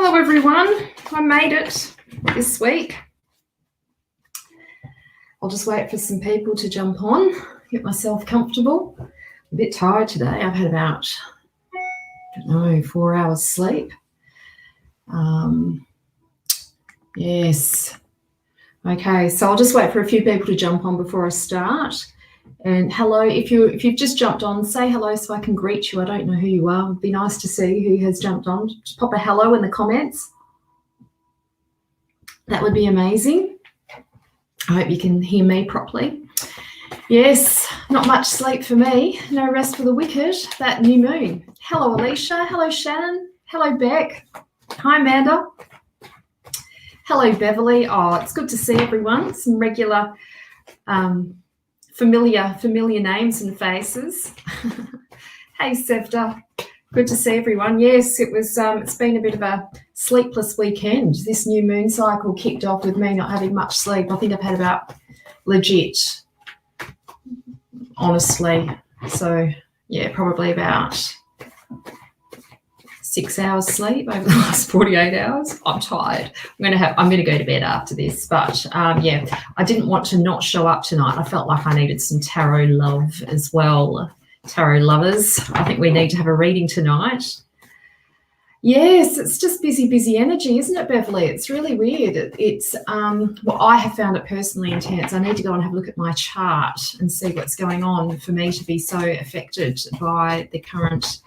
Hello everyone, I made it this week. I'll just wait for some people to jump on, get myself comfortable. I'm a bit tired today. I've had about, 4 hours sleep. Yes. Okay, so I'll just wait for a few people to jump on before I start. And hello, if you've just jumped on, say hello so I can greet you. I don't know who you are. It'd be nice to see who has jumped on. Just pop a hello in the comments. That would be amazing. I hope you can hear me properly. Yes, not much sleep for me. No rest for the wicked. That new moon. Hello, Alicia. Hello, Shannon. Hello, Beck. Hi, Amanda. Hello, Beverly. Oh, it's good to see everyone. Some regular familiar names and faces. Hey, Sevda. Good to see everyone. Yes, it was. It's been a bit of a sleepless weekend. This new moon cycle kicked off with me not having much sleep. I think I've had about legit, honestly. So yeah, probably about 6 hours sleep over the last 48 hours. I'm tired. I'm going to go to bed after this. But yeah, I didn't want to not show up tonight. I felt like I needed some tarot love as well. Tarot lovers, I think we need to have a reading tonight. Yes, it's just busy energy, isn't it, Beverly? It's really weird. It's well, I have found it personally intense. I need to go and have a look at my chart and see what's going on for me to be so affected by the current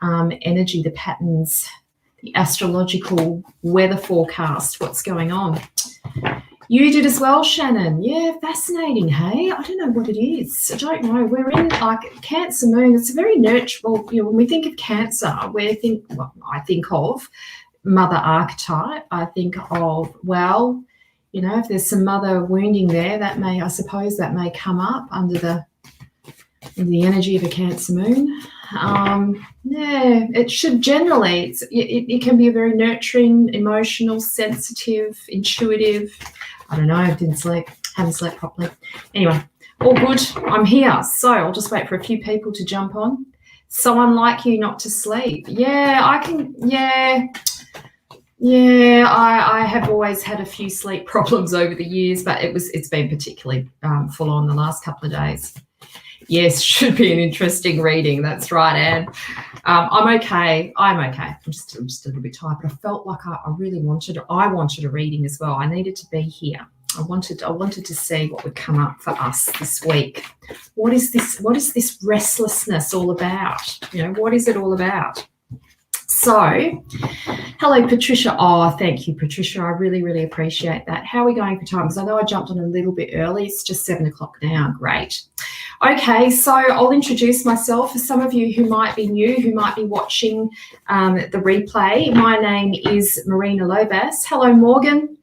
energy, the patterns, the astrological weather forecast, what's going on. You did as well, Shannon. Yeah, fascinating, hey? I don't know what it is. I don't know. We're in like Cancer moon. It's a very nurturing, when we think of Cancer, I think of mother archetype. I think of, well, if there's some mother wounding there, I suppose that may come up under the energy of a Cancer moon. Yeah, it should generally, it can be a very nurturing, emotional, sensitive, intuitive. I don't know, I haven't slept properly. Anyway, all good, I'm here. So I'll just wait for a few people to jump on. So unlike you not to sleep. Yeah, I have always had a few sleep problems over the years, but it's been particularly full on the last couple of days. Yes, should be an interesting reading. That's right, Anne. I'm okay. I'm just a little bit tired, but I felt like I really wanted a reading as well. I needed to be here. I wanted to see what would come up for us this week. What is this restlessness all about? What is it all about? So, hello, Patricia. Oh, thank you, Patricia. I really, really appreciate that. How are we going for time? Because I know I jumped on a little bit early. It's just 7 o'clock now. Great. Okay, so I'll introduce myself for some of you who might be new, who might be watching the replay. My name is Marina Lobas. Hello, Morgan.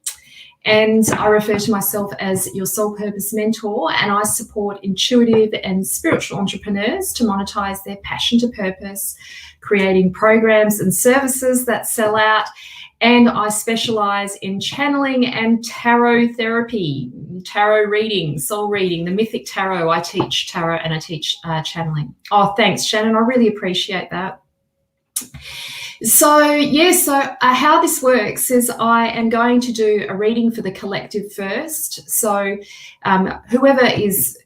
And I refer to myself as your soul purpose mentor, and I support intuitive and spiritual entrepreneurs to monetize their passion to purpose, creating programs and services that sell out. And I specialize in channeling and tarot therapy, tarot reading, soul reading, the mythic tarot. I teach tarot and I teach channeling. Oh, thanks, Shannon. I really appreciate that. So how this works is I am going to do a reading for the collective first. So whoever is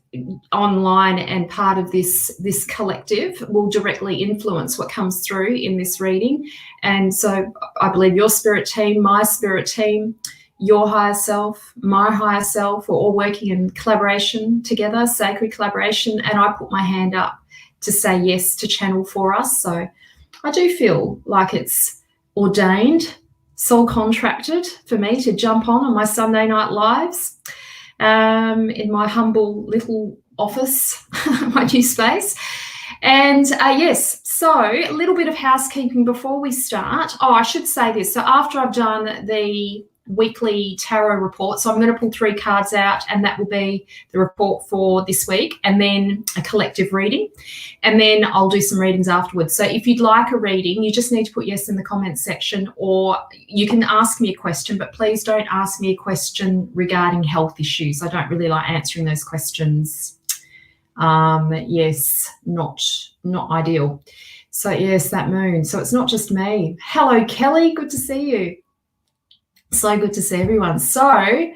online and part of this collective will directly influence what comes through in this reading. And so I believe your spirit team, my spirit team, your higher self, my higher self, we're all working in collaboration together, sacred collaboration, and I put my hand up to say yes to channel for us. So I do feel like it's ordained, soul contracted for me to jump on my Sunday night lives in my humble little office, my new space. And yes, so a little bit of housekeeping before we start. Oh, I should say this. So after I've done the weekly tarot report, so I'm going to pull 3 cards out, and that will be the report for this week, and then a collective reading, and then I'll do some readings afterwards. So if you'd like a reading, you just need to put yes in the comments section, or you can ask me a question, but please don't ask me a question regarding health issues. I don't really like answering those questions Yes, not ideal. So yes, that moon. So it's not just me. Hello, Kelly. Good to see you. So good to see everyone. So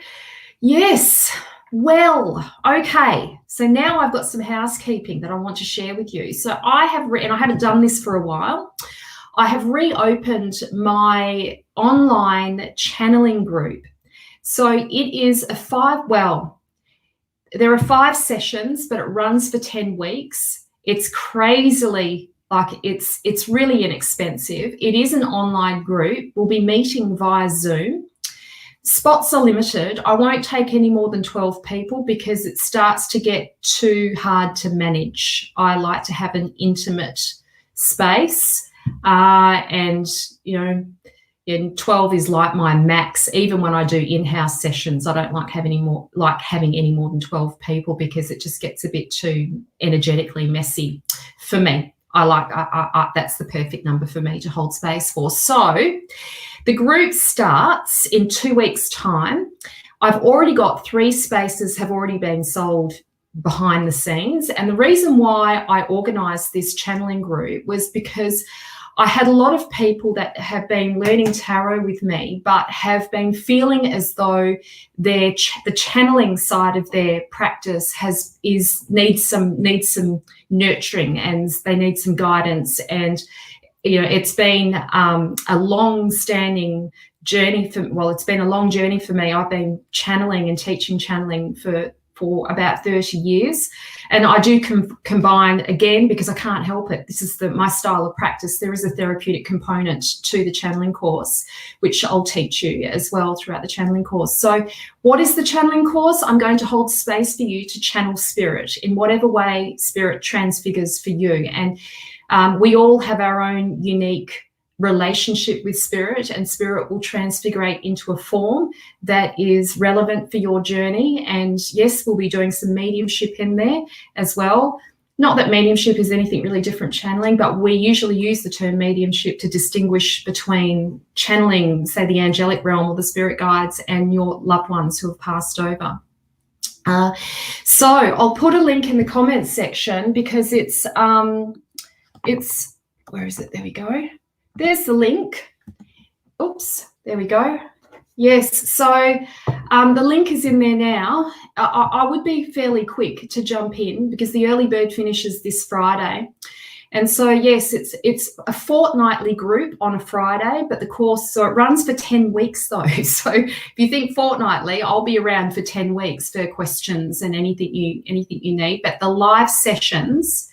yes, well, okay. So now I've got some housekeeping that I want to share with you. So I have and I haven't done this for a while. I have reopened my online channeling group. So it is there are 5 sessions, but it runs for 10 weeks. It's crazily, it's really inexpensive. It is an online group. We'll be meeting via Zoom. Spots are limited. I won't take any more than 12 people because it starts to get too hard to manage. I like to have an intimate space, and 12 is like my max. Even when I do in-house sessions, I don't like having any more than 12 people because it just gets a bit too energetically messy for me. That's the perfect number for me to hold space for. So the group starts in 2 weeks' time. I've already got 3 spaces have already been sold behind the scenes. And the reason why I organised this channeling group was because I had a lot of people that have been learning tarot with me, but have been feeling as though the channeling side of their practice needs some nurturing, and they need some guidance. And it's been a long-standing journey it's been a long journey for me. I've been channeling and teaching channeling for about 30 years. And I do combine, again, because I can't help it. This is my style of practice. There is a therapeutic component to the channeling course, which I'll teach you as well throughout the channeling course. So what is the channeling course? I'm going to hold space for you to channel spirit in whatever way spirit transfigures for you. And we all have our own unique relationship with spirit, and spirit will transfigurate into a form that is relevant for your journey. And yes, we'll be doing some mediumship in there as well. Not that mediumship is anything really different channeling, but we usually use the term mediumship to distinguish between channeling, say, the angelic realm or the spirit guides, and your loved ones who have passed over. So I'll put a link in the comments section because it's where is it? There we go. There's the link. Oops, there we go. Yes, so the link is in there now. I would be fairly quick to jump in because the early bird finishes this Friday. And so, yes, it's a fortnightly group on a Friday, but the course, so it runs for 10 weeks though. So if you think fortnightly, I'll be around for 10 weeks for questions and anything you need. But the live sessions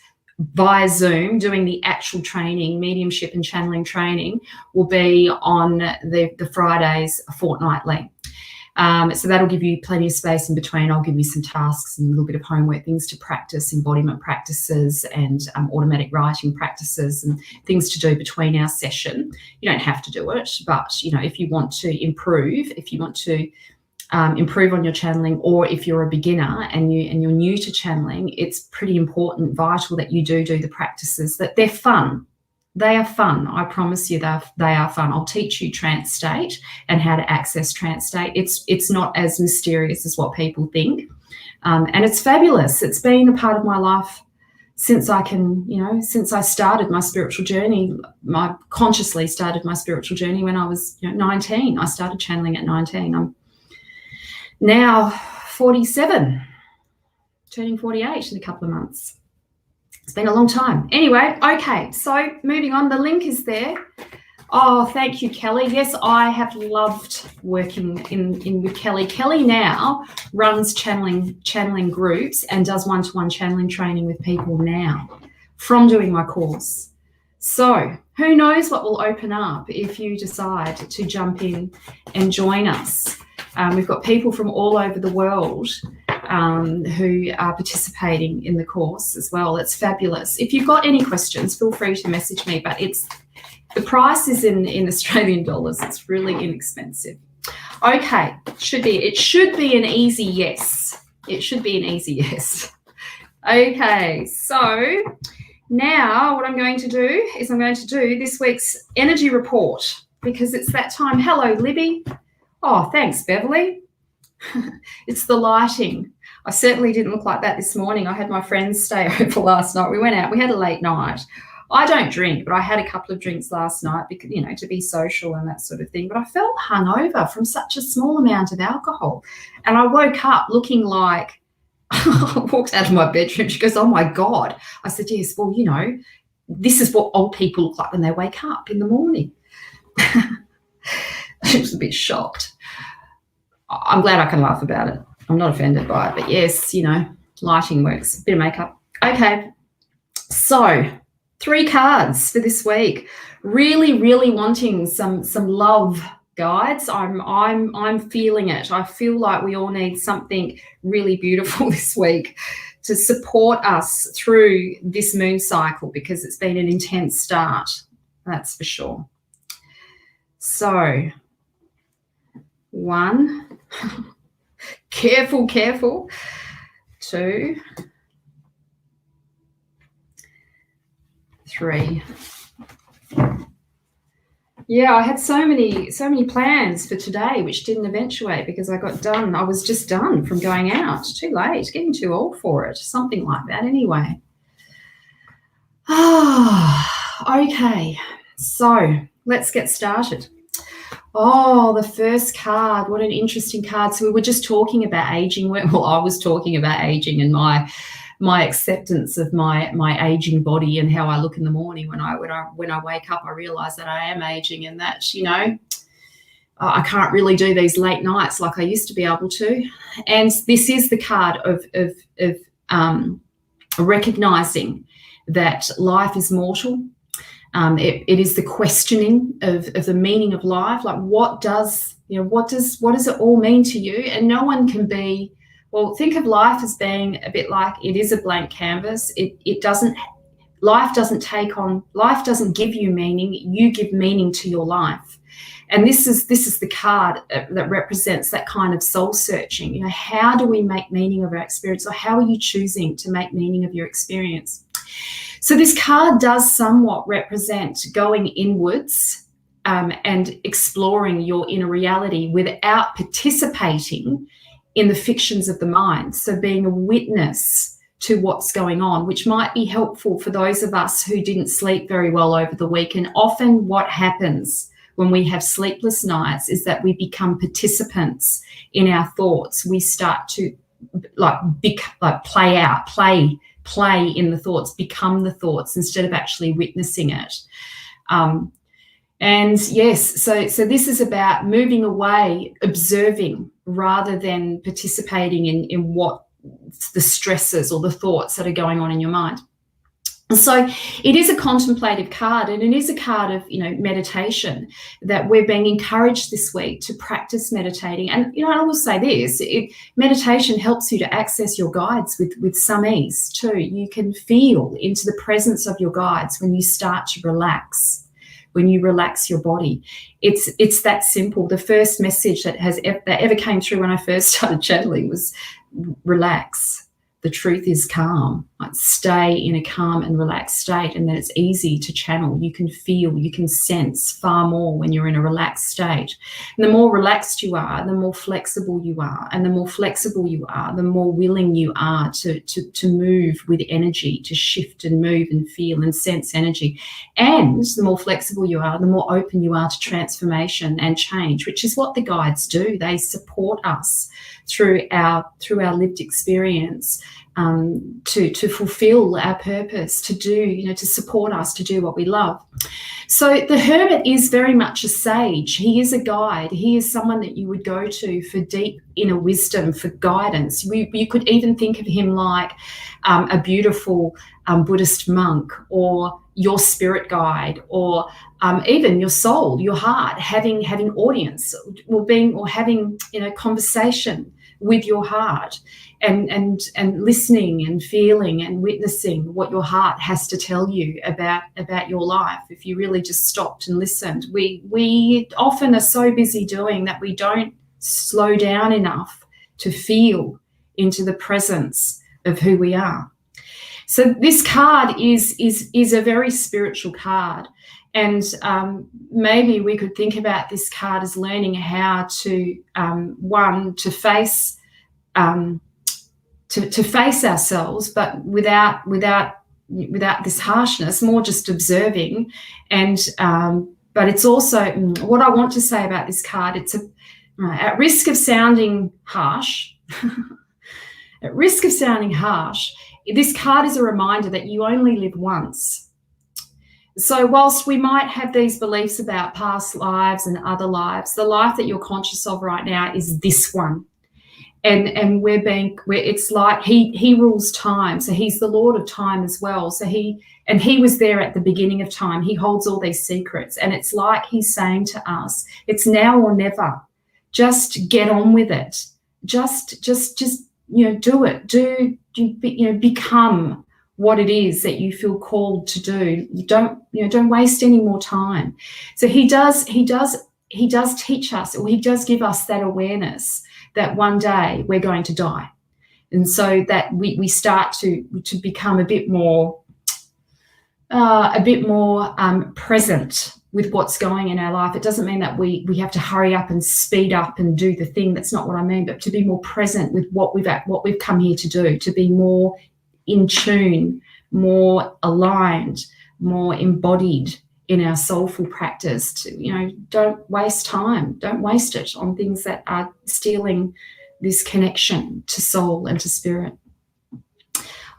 via Zoom, doing the actual training, mediumship and channeling training, will be on the Fridays fortnightly. So that'll give you plenty of space in between. I'll give you some tasks and a little bit of homework, things to practice, embodiment practices and automatic writing practices and things to do between our session. You don't have to do it, but if you want to improve, improve on your channeling, or if you're a beginner and you're new to channeling, it's pretty important, vital that you do the practices, that they're fun. They are fun. I promise you they are fun. I'll teach you trance state and how to access trance state. It's not as mysterious as what people think. And it's fabulous. It's been a part of my life since since I started my spiritual journey. I consciously started my spiritual journey when I was 19. I started channeling at 19. I'm now 47, turning 48 in a couple of months. It's been a long time. Anyway, okay, so moving on, the link is there. Oh, thank you, Kelly. Yes, I have loved working in with Kelly. Kelly now runs channeling groups and does one-to-one channeling training with people now from doing my course. So who knows what will open up if you decide to jump in and join us. We've got people from all over the world who are participating in the course as well. It's fabulous. If you've got any questions, feel free to message me, but the price is in Australian dollars. It's really inexpensive. Okay, it should be an easy yes. It should be an easy yes. Okay, so now what I'm going to do is I'm going to do this week's energy report because it's that time. Hello, Libby. Oh, thanks, Beverly. It's the lighting. I certainly didn't look like that this morning. I had my friends stay over last night. We went out. We had a late night. I don't drink, but I had a couple of drinks last night because, to be social and that sort of thing. But I felt hungover from such a small amount of alcohol. And I woke up looking like, I walked out of my bedroom. She goes, "Oh my God." I said, "Yes, well, this is what old people look like when they wake up in the morning." She was a bit shocked. I'm glad I can laugh about it. I'm not offended by it, but yes, lighting works. A bit of makeup. Okay. So 3 cards for this week. Really, really wanting some love, guides. I'm feeling it. I feel like we all need something really beautiful this week to support us through this moon cycle, because it's been an intense start. That's for sure. So 1, careful. 2, 3. Yeah, I had so many plans for today which didn't eventuate because I was just done from going out. Too late, getting too old for it. Something like that anyway. Okay. So let's get started. Oh, the first card. What an interesting card. So we were just talking about aging. Well, I was talking about aging and my acceptance of my aging body and how I look in the morning. When I wake up, I realize that I am aging, and that I can't really do these late nights like I used to be able to. And this is the card of recognizing that life is mortal. It is the questioning of the meaning of life. Like, what does it all mean to you? And no one can be. Well, think of life as being a bit like it is a blank canvas. Life doesn't give you meaning. You give meaning to your life. And this is the card that represents that kind of soul searching. How do we make meaning of our experience, or how are you choosing to make meaning of your experience? So this card does somewhat represent going inwards and exploring your inner reality without participating in the fictions of the mind. So being a witness to what's going on, which might be helpful for those of us who didn't sleep very well over the week. And often what happens when we have sleepless nights is that we become participants in our thoughts. We start to play in the thoughts, become the thoughts instead of actually witnessing it. And yes, so this is about moving away, observing, rather than participating in what the stresses or the thoughts that are going on in your mind. And so it is a contemplative card, and it is a card of meditation, that we're being encouraged this week to practice meditating. And I will say this: meditation helps you to access your guides with some ease too. You can feel into the presence of your guides when you start to relax. When you relax your body, it's that simple. The first message that ever came through when I first started channeling was relax. The truth is calm. Like, stay in a calm and relaxed state, and then it's easy to channel. You can feel, you can sense far more when you're in a relaxed state. And the more relaxed you are, the more flexible you are. And the more flexible you are, the more willing you are to move with energy, to shift and move and feel and sense energy. And the more flexible you are, the more open you are to transformation and change, which is what the guides do. They support us through our lived experience, to fulfill our purpose, to support us to do what we love. So the hermit is very much a sage. He is a guide. He is someone that you would go to for deep inner wisdom, for guidance. You could even think of him like a beautiful Buddhist monk, or your spirit guide, or even your soul, your heart, having audience, or having conversation with your heart, and listening and feeling and witnessing what your heart has to tell you about your life. If you really just stopped and listened, we often are so busy doing that we don't slow down enough to feel into the presence of who we are. So this card is a very spiritual card. And maybe we could think about this card as learning how to, to face to face ourselves, but without this harshness, more just observing. And but it's also what I want to say about this card. It's at risk of sounding harsh. At risk of sounding harsh, this card is a reminder that you only live once. So whilst we might have these beliefs about past lives and other lives, the life that you're conscious of right now is this one. And it's like he rules time. So he's the Lord of time as well. So he was there at the beginning of time. He holds all these secrets. And it's like he's saying to us, it's now or never. Just get on with it. Just do it. Become what it is that you feel called to do. You don't waste any more time. So he does teach us, or he does give us that awareness that one day we're going to die. And so that we start to become a bit more present with what's going in our life. It doesn't mean that we have to hurry up and speed up and do the thing. That's not what I mean, but to be more present with what we've come here to do, to be more in tune, more aligned, more embodied in our soulful practice. Don't waste time. Don't waste it on things that are stealing this connection to soul and to spirit.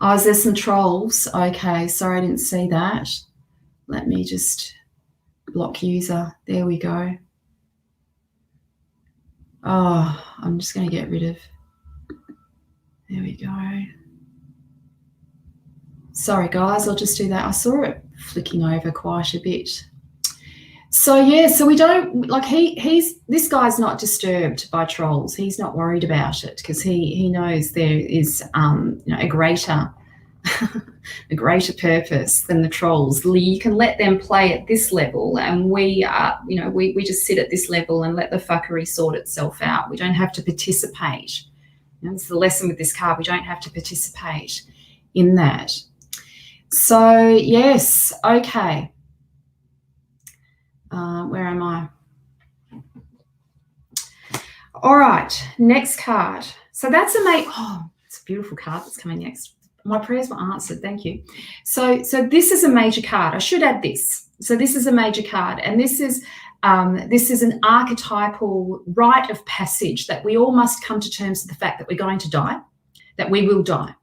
Oh, is there some trolls? Okay, sorry, I didn't see that. Let me just block user. There we go. Oh, I'm just going to get rid of. There we go. Sorry, guys, I'll just do that. I saw it flicking over quite a bit. So, yeah, so we don't, like, this guy's not disturbed by trolls. He's not worried about it because he knows there is, a greater purpose than the trolls. You can let them play at this level, and we just sit at this level and let the fuckery sort itself out. We don't have to participate. That's the lesson with this card. We don't have to participate in that. So, yes, okay. Where am I? All right, next card. So that's it's a beautiful card that's coming next. My prayers were answered, thank you. So this is a major card. I should add this. So this is a major card, and this is an archetypal rite of passage that we all must come to terms with the fact that we're going to die, that we will die,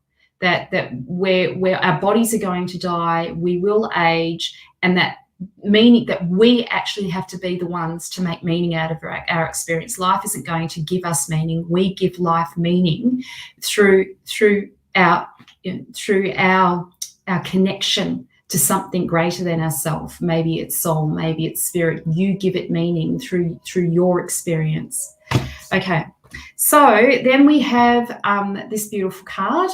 that where our bodies are going to die, we will age, and that meaning that we actually have to be the ones to make meaning out of our experience. Life isn't going to give us meaning. We give life meaning through our connection to something greater than ourselves. Maybe it's soul, maybe it's spirit. You give it meaning through your experience. Okay, so then we have this beautiful card,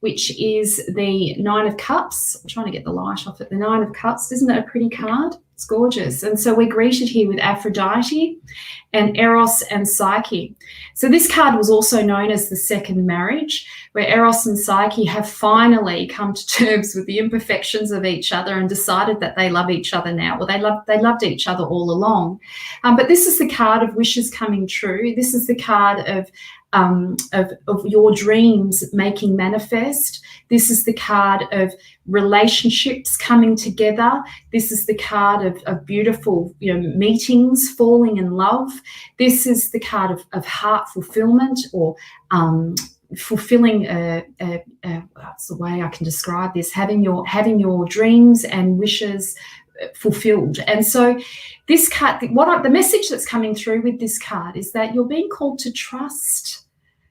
which is the Nine of Cups. I'm trying to get the light off it. The Nine of Cups, isn't it a pretty card? It's gorgeous. And so we're greeted here with Aphrodite and Eros and Psyche. So this card was also known as the second marriage, where Eros and Psyche have finally come to terms with the imperfections of each other and decided that they love each other now. Well, they loved each other all along. But this is the card of wishes coming true. This is the card of your dreams making manifest. This is the card of relationships coming together. This is the card of beautiful meetings, falling in love. This is the card of heart fulfillment, or fulfilling what's the way I can describe this, having your dreams and wishes fulfilled. And so this card, the message that's coming through with this card is that you're being called to trust.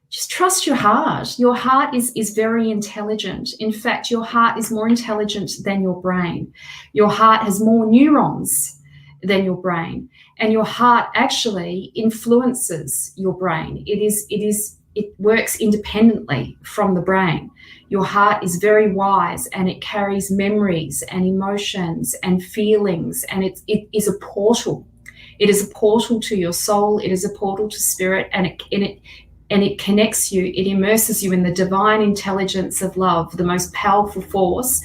Just trust your heart. Your heart is very intelligent. In fact, your heart is more intelligent than your brain. Your heart has more neurons than your brain, and your heart actually influences your brain. It works independently from the brain. Your heart is very wise, and it carries memories and emotions and feelings, and it is a portal. It is a portal to your soul. It is a portal to spirit, and it connects you. It immerses you in the divine intelligence of love, the most powerful force.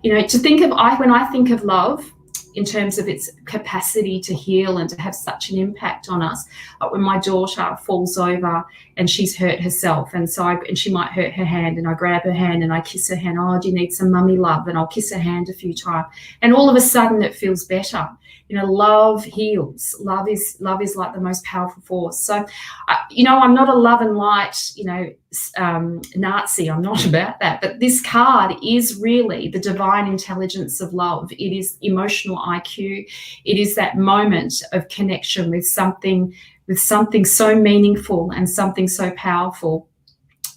To think of, when I think of love, in terms of its capacity to heal and to have such an impact on us. Like when my daughter falls over and she's hurt herself, and she might hurt her hand, and I grab her hand and I kiss her hand. Oh, do you need some mummy love? And I'll kiss her hand a few times, and all of a sudden it feels better. Love heals. Love is like the most powerful force. So, I'm not a love and light, Nazi. I'm not about that. But this card is really the divine intelligence of love. It is emotional IQ. It is that moment of connection with something so meaningful and something so powerful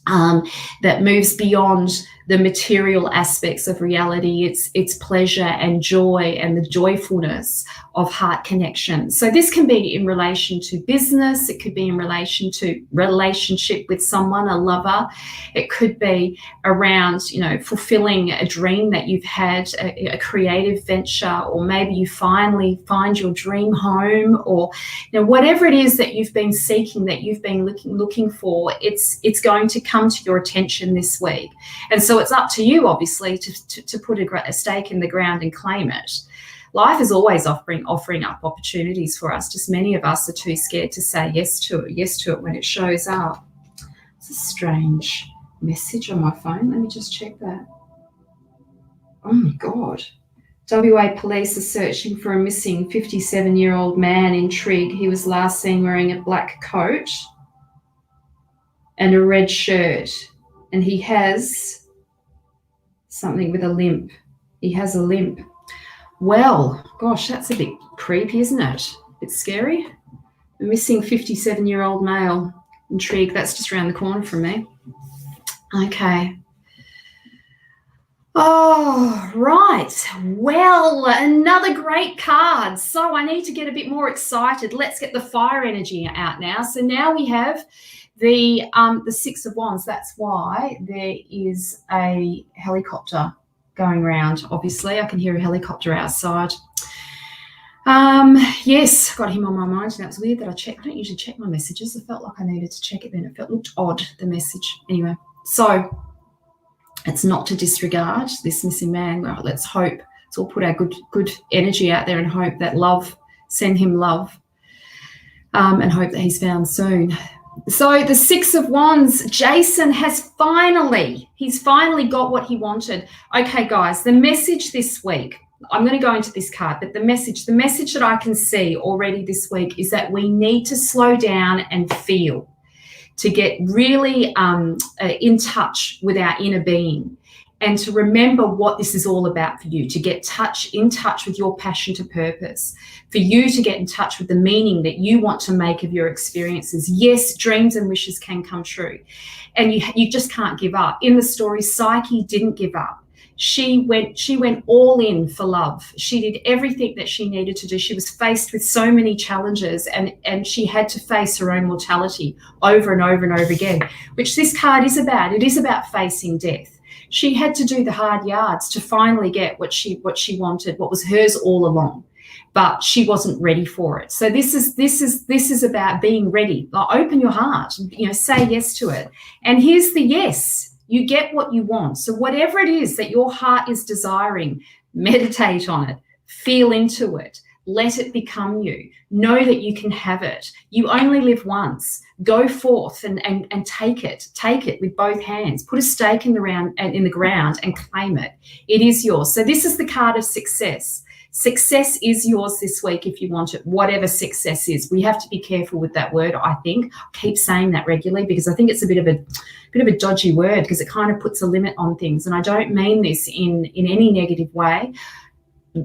that moves beyond the material aspects of reality. It's pleasure and joy and the joyfulness of heart connection. So this can be in relation to business. It could be in relation to relationship with someone, a lover. It could be around, fulfilling a dream that you've had, a creative venture, or maybe you finally find your dream home, or whatever it is that you've been seeking, that you've been looking for. It's going to come to your attention this week. And so it's up to you, obviously, to put a stake in the ground and claim it. Life is always offering up opportunities for us. Just many of us are too scared to say yes to it when it shows up. It's a strange message on my phone. Let me just check that. Oh my God. WA police are searching for a missing 57-year-old man in Trigg. He was last seen wearing a black coat and a red shirt, and he has something with a limp. He has a limp. Well, gosh, that's a bit creepy, isn't it? A bit scary. A missing 57-year-old male in Trigg. That's just around the corner from me. Okay. Oh, right. Well, another great card. So I need to get a bit more excited. Let's get the fire energy out now. So now we have the Six of Wands. That's why there is a helicopter going around. Obviously, I can hear a helicopter outside. Yes, got him on my mind. That was weird that I checked. I don't usually check my messages. I felt like I needed to check it then. It looked odd, the message. Anyway, so it's not to disregard this missing man. Well, let's hope. Let's all put our good energy out there and hope that send him love, and hope that he's found soon. So the Six of Wands, Jason he's finally got what he wanted. Okay, guys, the message this week, I'm going to go into this card, but the message that I can see already this week is that we need to slow down and feel, to get really in touch with our inner being, and to remember what this is all about for you, to get in touch with your passion to purpose, for you to get in touch with the meaning that you want to make of your experiences. Yes, dreams and wishes can come true, and you just can't give up. In the story, Psyche didn't give up. She went all in for love. She did everything that she needed to do. She was faced with so many challenges, and she had to face her own mortality over and over and over again, which this card is about. It is about facing death. She had to do the hard yards to finally get what she wanted, what was hers all along, but she wasn't ready for it. So this is about being ready. Like, open your heart, say yes to it. And here's the yes. You get what you want. So whatever it is that your heart is desiring, meditate on it, feel into it, let it become you. Know that you can have it. You only live once. Go forth and take it. Take it with both hands. Put a stake in the ground and claim it. It is yours. So this is the card of success. Success is yours this week if you want it, whatever success is. We have to be careful with that word, I think. I keep saying that regularly because I think it's a bit of a dodgy word, because it kind of puts a limit on things. And I don't mean this in any negative way.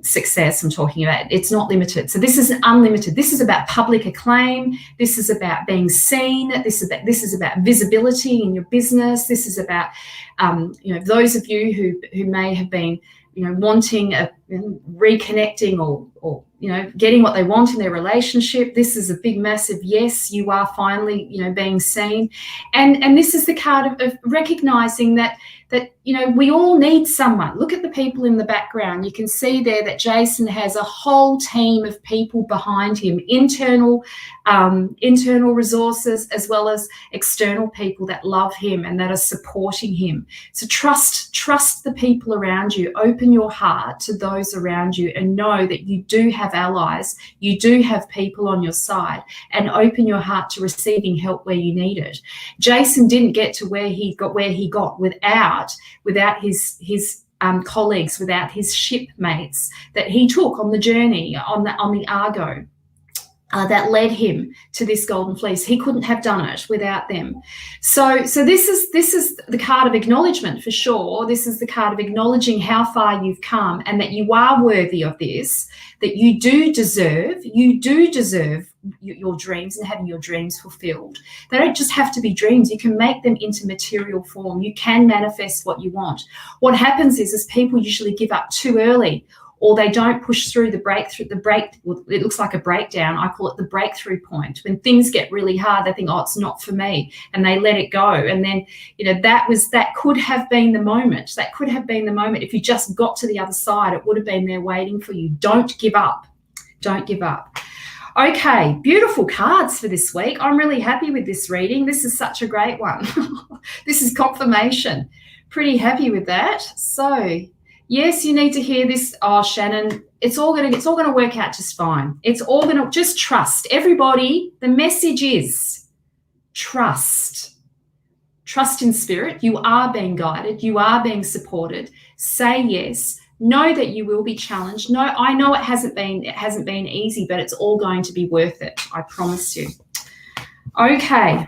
Success I'm talking about, it's not limited. So this is unlimited. This is about public acclaim. This is about being seen. This is about visibility in your business. This is about those of you who may have been wanting reconnecting or getting what they want in their relationship. This is a big, massive yes. You are finally being seen, and this is the card of recognizing that we all need someone. Look at the people in the background. You can see there that Jason has a whole team of people behind him, internal resources as well as external people that love him and that are supporting him. So trust the people around you. Open your heart to those those around you and know that you do have allies, you do have people on your side, and open your heart to receiving help where you need it. Jason didn't get to where he got without his colleagues, without his shipmates that he took on the journey on the Argo. That led him to this golden fleece. He couldn't have done it without them. So this is the card of acknowledgement for sure. This is the card of acknowledging how far you've come and that you are worthy of this, that you do deserve your dreams and having your dreams fulfilled. They don't just have to be dreams. You can make them into material form. You can manifest what you want. What happens is people usually give up too early, or they don't push through it looks like a breakdown. I call it the breakthrough point. When things get really hard, they think, oh, it's not for me, and they let it go. And then, that could have been the moment. That could have been the moment. If you just got to the other side, it would have been there waiting for you. Don't give up. Don't give up. Okay, beautiful cards for this week. I'm really happy with this reading. This is such a great one. This is confirmation. Pretty happy with that. So, yes, you need to hear this. Oh, Shannon, it's all gonna work out just fine. It's all gonna just trust. Everybody, the message is trust. Trust in spirit. You are being guided. You are being supported. Say yes. Know that you will be challenged. No, I know it hasn't been easy, but it's all going to be worth it. I promise you. Okay.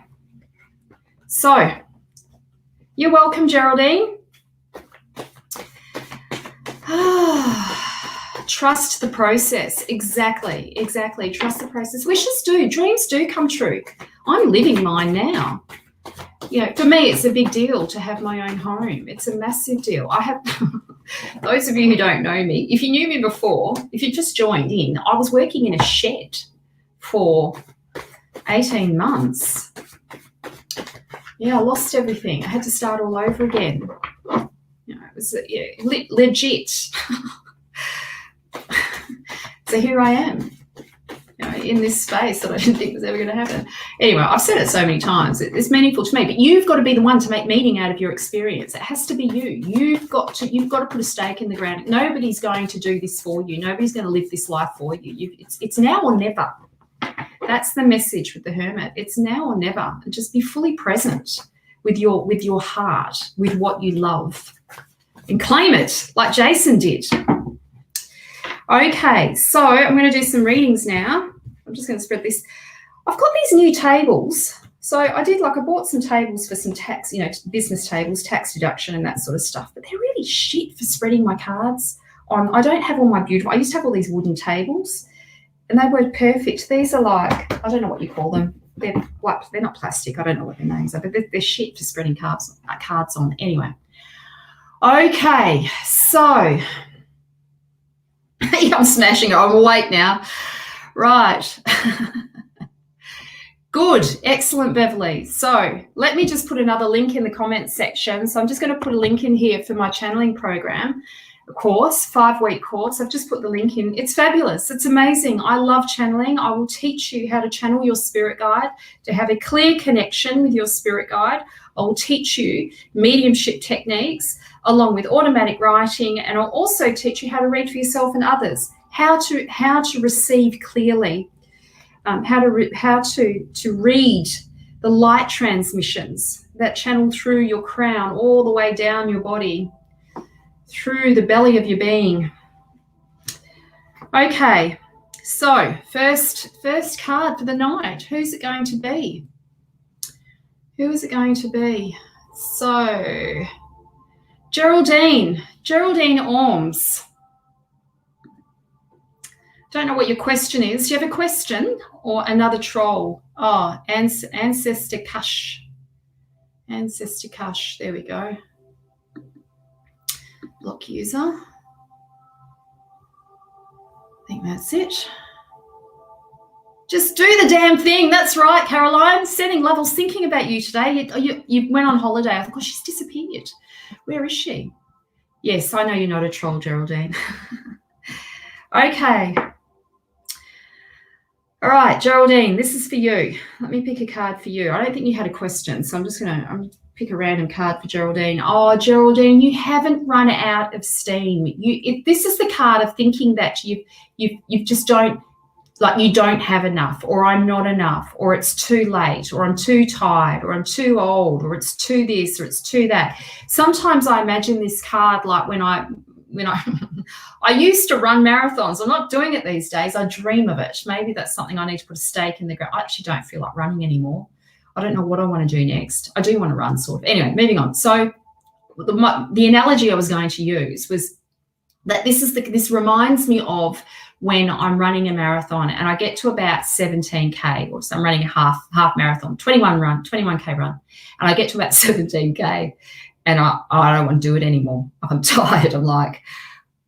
So, you're welcome, Geraldine. Trust the process. Exactly. Trust the process. Wishes do. Dreams do come true. I'm living mine now. For me, it's a big deal to have my own home. It's a massive deal. I have, those of you who don't know me, if you knew me before, if you just joined in, I was working in a shed for 18 months. Yeah, I lost everything. I had to start all over again. It was legit. So here I am, in this space that I didn't think was ever going to happen. Anyway, I've said it so many times. It's meaningful to me, but you've got to be the one to make meaning out of your experience. It has to be you. You've got to put a stake in the ground. Nobody's going to do this for you. Nobody's going to live this life for you. It's now or never. That's the message with the Hermit. It's now or never. And just be fully present with your heart, with what you love, and claim it like Jason did. Okay, so I'm going to do some readings now. I'm just going to spread this. I've got these new tables. So I bought some tables for some tax, business tables, tax deduction and that sort of stuff. But they're really shit for spreading my cards on. I don't have all my beautiful, I used to have all these wooden tables and they were perfect. These are like, I don't know what you call them. They're not plastic. I don't know what their names are, but they're shit for spreading cards on. Anyway. Okay, so I'm smashing it. I'm awake now. Right. Good. Excellent, Beverly. So let me just put another link in the comments section. So I'm just going to put a link in here for my channeling program course, 5-week course. I've just put the link in. It's fabulous. It's amazing. I love channeling. I will teach you how to channel your spirit guide, to have a clear connection with your spirit guide. I will teach you mediumship techniques along with automatic writing, and I'll also teach you how to read for yourself and others, how to receive clearly, how to read the light transmissions that channel through your crown all the way down your body, through the belly of your being. Okay, so first card for the night. Who's it going to be? Who is it going to be? So, Geraldine Orms. Don't know what your question is. Do you have a question or another troll? Oh, Ancestor Kush. Ancestor Kush. There we go. Block user. I think that's it. Just do the damn thing. That's right, Caroline. Sending love. I was thinking about you today. You went on holiday. I thought, oh, she's disappeared. Where is she? Yes, I know you're not a troll, Geraldine. Okay. All right, Geraldine, this is for you. Let me pick a card for you. I don't think you had a question, so I'm pick a random card for Geraldine. Oh, Geraldine, you haven't run out of steam. This is the card of thinking that you just don't, like, you don't have enough, or I'm not enough, or it's too late, or I'm too tired, or I'm too old, or it's too this, or it's too that. Sometimes I imagine this card like when I I used to run marathons. I'm not doing it these days. I dream of it. Maybe that's something I need to put a stake in the ground. I actually don't feel like running anymore. I don't know what I want to do next. I do want to run, sort of. Anyway, moving on. So the analogy I was going to use was that this reminds me of when I'm running a marathon and I get to about 17K, or so I'm running a half marathon, 21K run, and I get to about 17K. And I don't want to do it anymore. I'm tired. I'm like,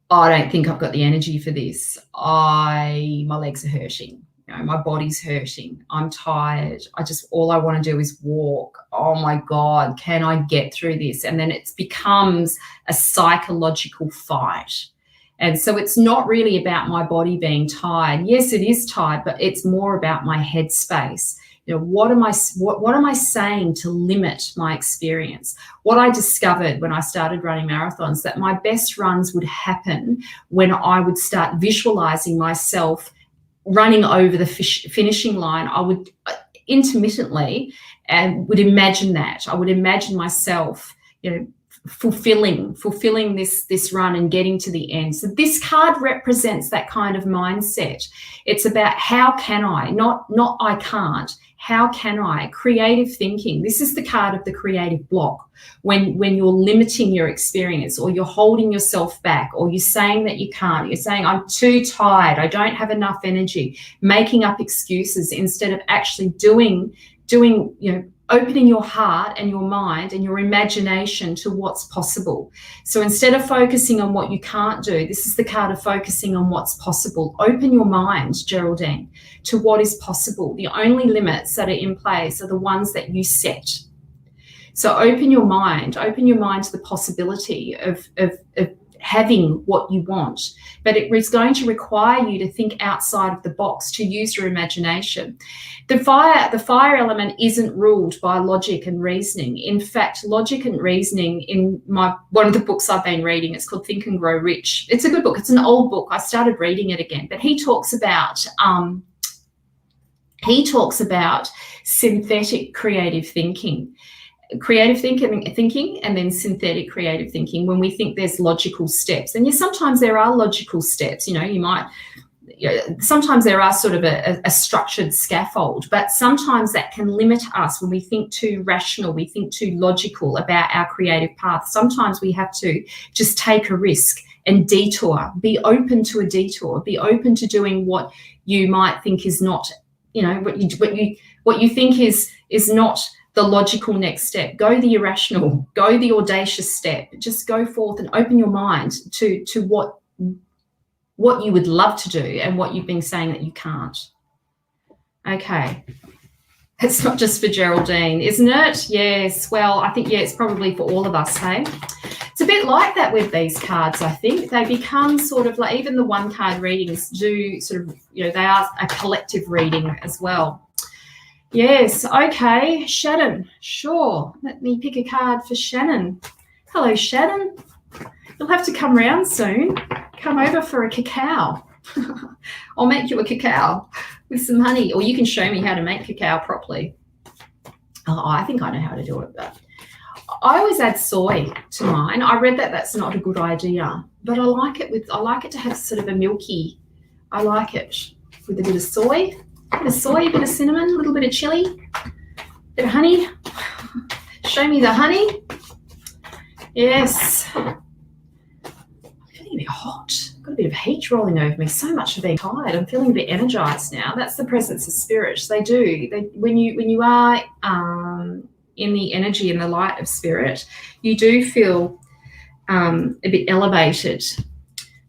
I don't think I've got the energy for this. My legs are hurting. My body's hurting. I'm tired. All I want to do is walk. Oh my God, can I get through this? And then it becomes a psychological fight. And so it's not really about my body being tired. Yes, it is tired, but it's more about my headspace. What am I saying to limit my experience? What I discovered when I started running marathons, that my best runs would happen when I would start visualizing myself running over the finishing line. I would intermittently and would imagine that. I would imagine myself, fulfilling this run and getting to the end. So this card represents that kind of mindset. It's about how can I, not I can't. How can I? Creative thinking. This is the card of the creative block. When you're limiting your experience, or you're holding yourself back, or you're saying that you can't, you're saying I'm too tired, I don't have enough energy, making up excuses instead of actually doing, opening your heart and your mind and your imagination to what's possible. So instead of focusing on what you can't do, this is the card of focusing on what's possible. Open your mind, Geraldine, to what is possible. The only limits that are in place are the ones that you set. So open your mind to the possibility of having what you want, but it is going to require you to think outside of the box, to use your imagination. The fire element isn't ruled by logic and reasoning. In fact, logic and reasoning, in one of the books I've been reading, it's called Think and Grow Rich. It's a good book. It's an old book. I started reading it again, but he talks about synthetic creative thinking. Creative thinking and then synthetic creative thinking, when we think there's logical steps. And sometimes there are logical steps, sometimes there are sort of a structured scaffold, but sometimes that can limit us when we think too rational, we think too logical about our creative path. Sometimes we have to just take a risk and detour, be open to a detour, be open to doing what you might think is not, what you think is not the logical next step. Go the irrational, go the audacious step. Just go forth and open your mind to what you would love to do and what you've been saying that you can't. Okay. It's not just for Geraldine, isn't it? Yes. Well, I think, it's probably for all of us, hey? It's a bit like that with these cards, I think. They become sort of like, even the one-card readings do sort of, they are a collective reading as well. Yes, okay, Shannon, sure. Let me pick a card for Shannon. Hello, Shannon. You'll have to come round soon. Come over for a cacao. I'll make you a cacao with some honey, or you can show me how to make cacao properly. Oh, I think I know how to do it, but I always add soy to mine. I read that that's not a good idea, but I like it to have sort of a milky. I like it with a bit of soy. A bit of soy, a bit of cinnamon, a little bit of chili, a bit of honey. Show me the honey. Yes. I'm feeling a bit hot. I've got a bit of heat rolling over me. So much for being tired. I'm feeling a bit energized now. That's the presence of spirit. They do. When you are in the energy and the light of spirit, you do feel a bit elevated,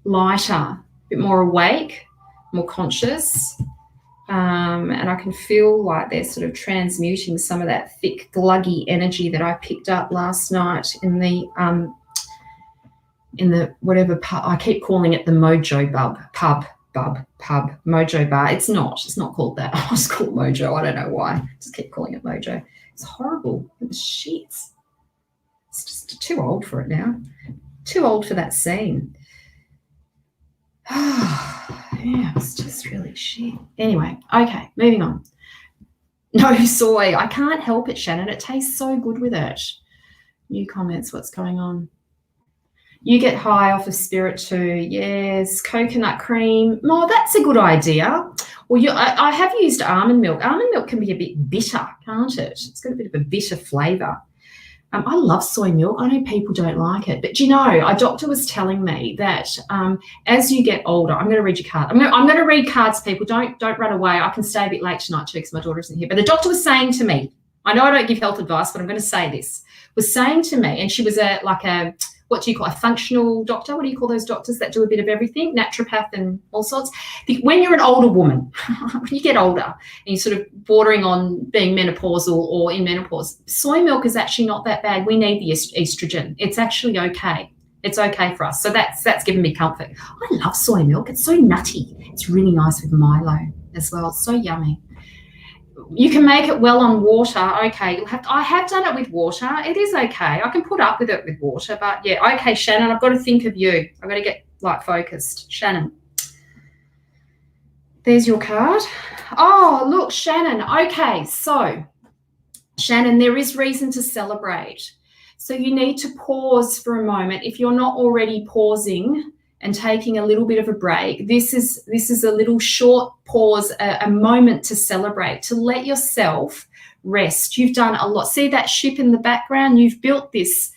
lighter, a bit more awake, more conscious. And I can feel like they're sort of transmuting some of that thick, gluggy energy that I picked up last night in the whatever pub. I keep calling it the Mojo pub, Mojo bar. It's not called that. I was called Mojo. I don't know why. Just keep calling it Mojo. It's horrible. It was shit. It's just too old for it now. Too old for that scene. Yeah, it's just really shit. Anyway, okay, moving on. No soy. I can't help it, Shannon. It tastes so good with it. New comments. What's going on? You get high off of spirit too. Yes, coconut cream. Oh, that's a good idea. Well, I have used almond milk. Almond milk can be a bit bitter, can't it? It's got a bit of a bitter flavour. I love soy milk. I know people don't like it, but you know, a doctor was telling me that as you get older, I'm going to read your card. I'm going to read cards, people. Don't run away. I can stay a bit late tonight too because my daughter isn't here. But the doctor was saying to me, I know I don't give health advice, but I'm going to say this, was saying to me, and she was what do you call a functional doctor? What do you call those doctors that do a bit of everything? Naturopath and all sorts. When you're an older woman, when you get older and you're sort of bordering on being menopausal or in menopause, soy milk is actually not that bad. We need the estrogen. It's actually okay. It's okay for us. So that's given me comfort. I love soy milk. It's so nutty. It's really nice with Milo as well. It's so yummy. You can make it well on water. Okay, I have done it with water. It is okay. I can put up with it with water, but yeah, okay, Shannon, I've got to think of you. I've got to get focused. Shannon. There's your card. Oh, look, Shannon. Okay, so Shannon, there is reason to celebrate. So you need to pause for a moment. If you're not already pausing and taking a little bit of a break, this is a little short pause, a moment to celebrate, to let yourself rest. You've done a lot. See that ship in the background? You've built this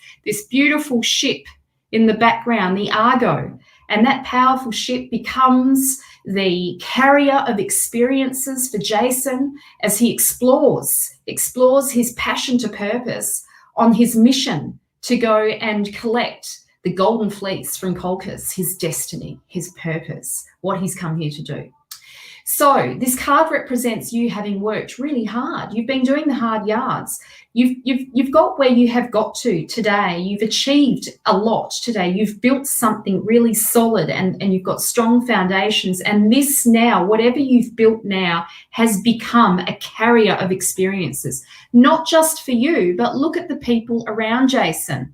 beautiful ship in the background, the Argo, and that powerful ship becomes the carrier of experiences for Jason as he explores his passion to purpose on his mission to go and collect the golden fleece from Colchis, his destiny, his purpose, what he's come here to do. So this card represents you having worked really hard. You've been doing the hard yards. You've got where you have got to today. You've achieved a lot today. You've built something really solid and you've got strong foundations. And this now, whatever you've built now, has become a carrier of experiences, not just for you, but look at the people around Jason.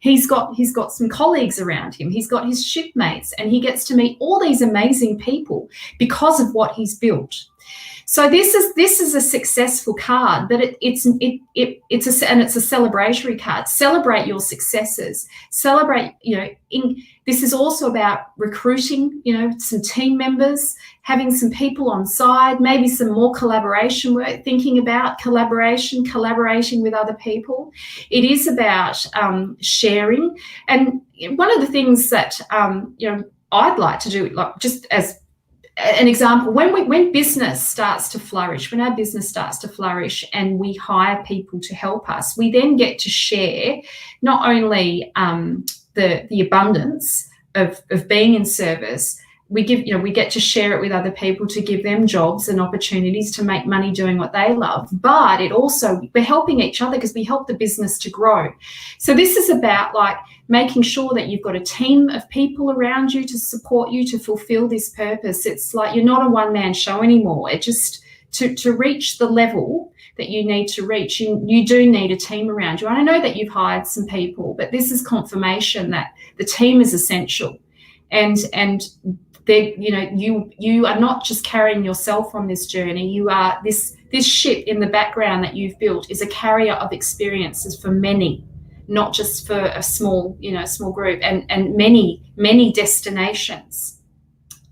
He's got some colleagues around him. He's got his shipmates, and he gets to meet all these amazing people because of what he's built. So this is a successful card, but it's a celebratory card. Celebrate your successes. Celebrate, this is also about recruiting, some team members, having some people on side, maybe some more collaboration work, thinking about collaborating with other people. It is about sharing. And one of the things that, I'd like to do, like just as an example, when business starts to flourish, when our business starts to flourish and we hire people to help us, we then get to share not only the abundance of being in service, we get to share it with other people to give them jobs and opportunities to make money doing what they love. But we're helping each other because we help the business to grow. So this is about making sure that you've got a team of people around you to support you to fulfill this purpose. It's like you're not a one-man show anymore. It just to reach the level that you need to reach, you do need a team around you. And I know that you've hired some people, but this is confirmation that the team is essential. And you are not just carrying yourself on this journey. You are this ship in the background that you've built is a carrier of experiences for many, not just for a small group, and many destinations.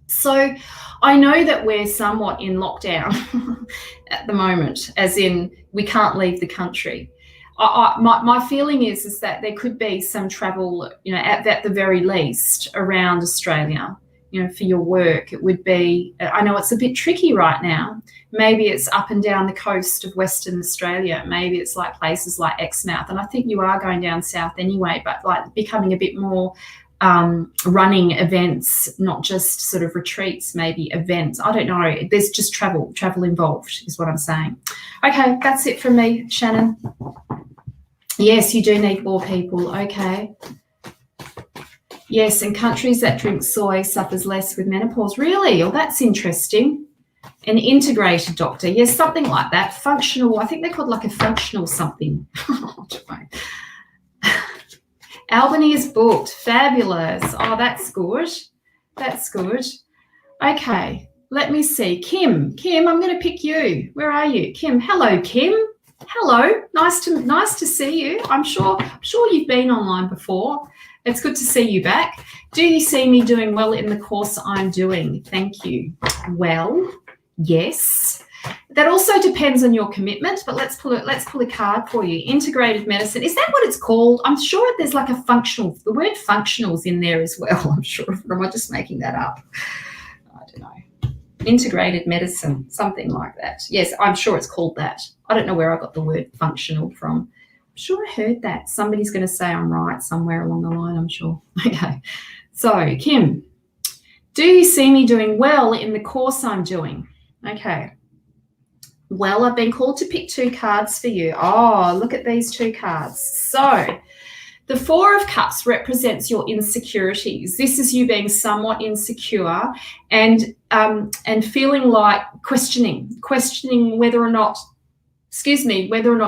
So I know that we're somewhat in lockdown at the moment, as in we can't leave the country. My feeling is that there could be some travel, at the very least around Australia, for your work. It would be, I know it's a bit tricky right now. Maybe it's up and down the coast of Western Australia. Maybe it's like places like Exmouth. And I think you are going down south anyway, but like becoming a bit more running events, not just sort of retreats, maybe events. I don't know. There's just travel involved is what I'm saying. Okay, that's it from me, Shannon. Yes, you do need more people. Okay. Yes, and countries that drink soy suffers less with menopause. Really? Oh, that's interesting. An integrated doctor. Yes, something like that. Functional. I think they're called like a functional something. Albany is booked. Fabulous. Oh, that's good. That's good. Okay, let me see. Kim, I'm going to pick you. Where are you? Kim. Hello, Kim. Hello. Nice to see you. I'm sure you've been online before. It's good to see you back. Do you see me doing well in the course I'm doing? Thank you. Well, yes. That also depends on your commitment, but let's pull a card for you. Integrated medicine. Is that what it's called? I'm sure there's like a functional, the word functional's in there as well. I'm sure. Or am I just making that up? I don't know. Integrated medicine, something like that. Yes, I'm sure it's called that. I don't know where I got the word functional from. I'm sure I heard that. Somebody's going to say I'm right somewhere along the line, I'm sure. Okay. So, Kim, do you see me doing well in the course I'm doing? Okay. Well, I've been called to pick 2 cards for you. Oh, look at these 2 cards. So, the 4 of Cups represents your insecurities. This is you being somewhat insecure and feeling like questioning whether or not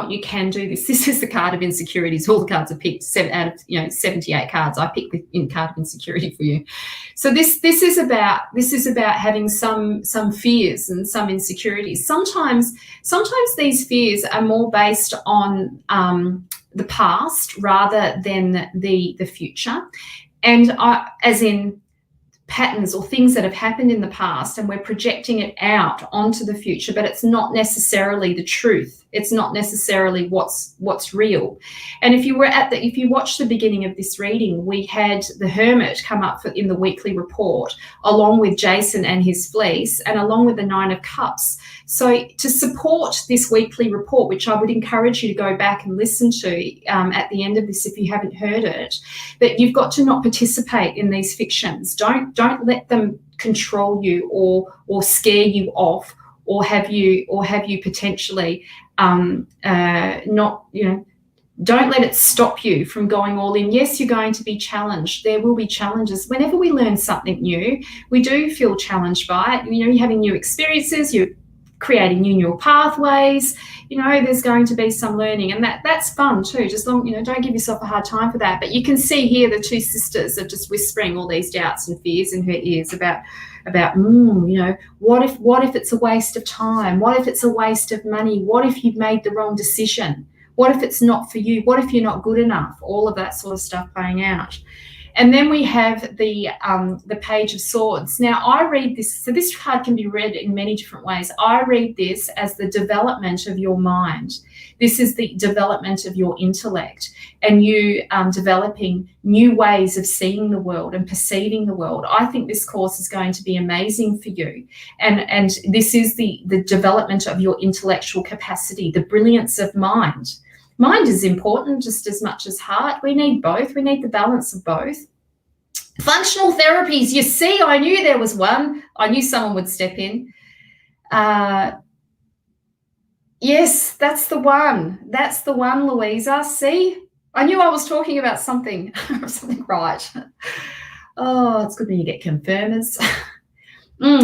you can do this. This is the card of insecurities. All the cards are picked, 7 out of 78 cards. I picked the card of insecurity for you. So this is about having some fears and some insecurities. Sometimes these fears are more based on the past rather than the future, and as in patterns or things that have happened in the past, and we're projecting it out onto the future, but it's not necessarily the truth. It's not necessarily what's real. And if you watch the beginning of this reading, we had the Hermit come up in the weekly report, along with Jason and his fleece, and along with the 9 of Cups. So to support this weekly report, which I would encourage you to go back and listen to at the end of this if you haven't heard it, that you've got to not participate in these fictions. Don't let them control you or scare you off, or have you potentially don't let it stop you from going all in. Yes, you're going to be challenged. There will be challenges. Whenever we learn something new, we do feel challenged by it. You're having new experiences, you're creating new neural pathways. There's going to be some learning, and that's fun too. Just don't give yourself a hard time for that. But you can see here the 2 sisters are just whispering all these doubts and fears in her ears about what if it's a waste of time? What if it's a waste of money? What if you've made the wrong decision? What if it's not for you? What if you're not good enough? All of that sort of stuff playing out. And then we have the Page of Swords. Now, I read this, so this card can be read in many different ways. I read this as the development of your mind. This is the development of your intellect, and you developing new ways of seeing the world and perceiving the world. I think this course is going to be amazing for you. And this is the development of your intellectual capacity, the brilliance of mind. Mind is important just as much as heart. We need both. We need the balance of both. Functional therapies. You see, I knew there was one. I knew someone would step in. Yes, that's the one. That's the one, Louisa. See, I knew I was talking about something right. Oh, it's good when you get confirmers.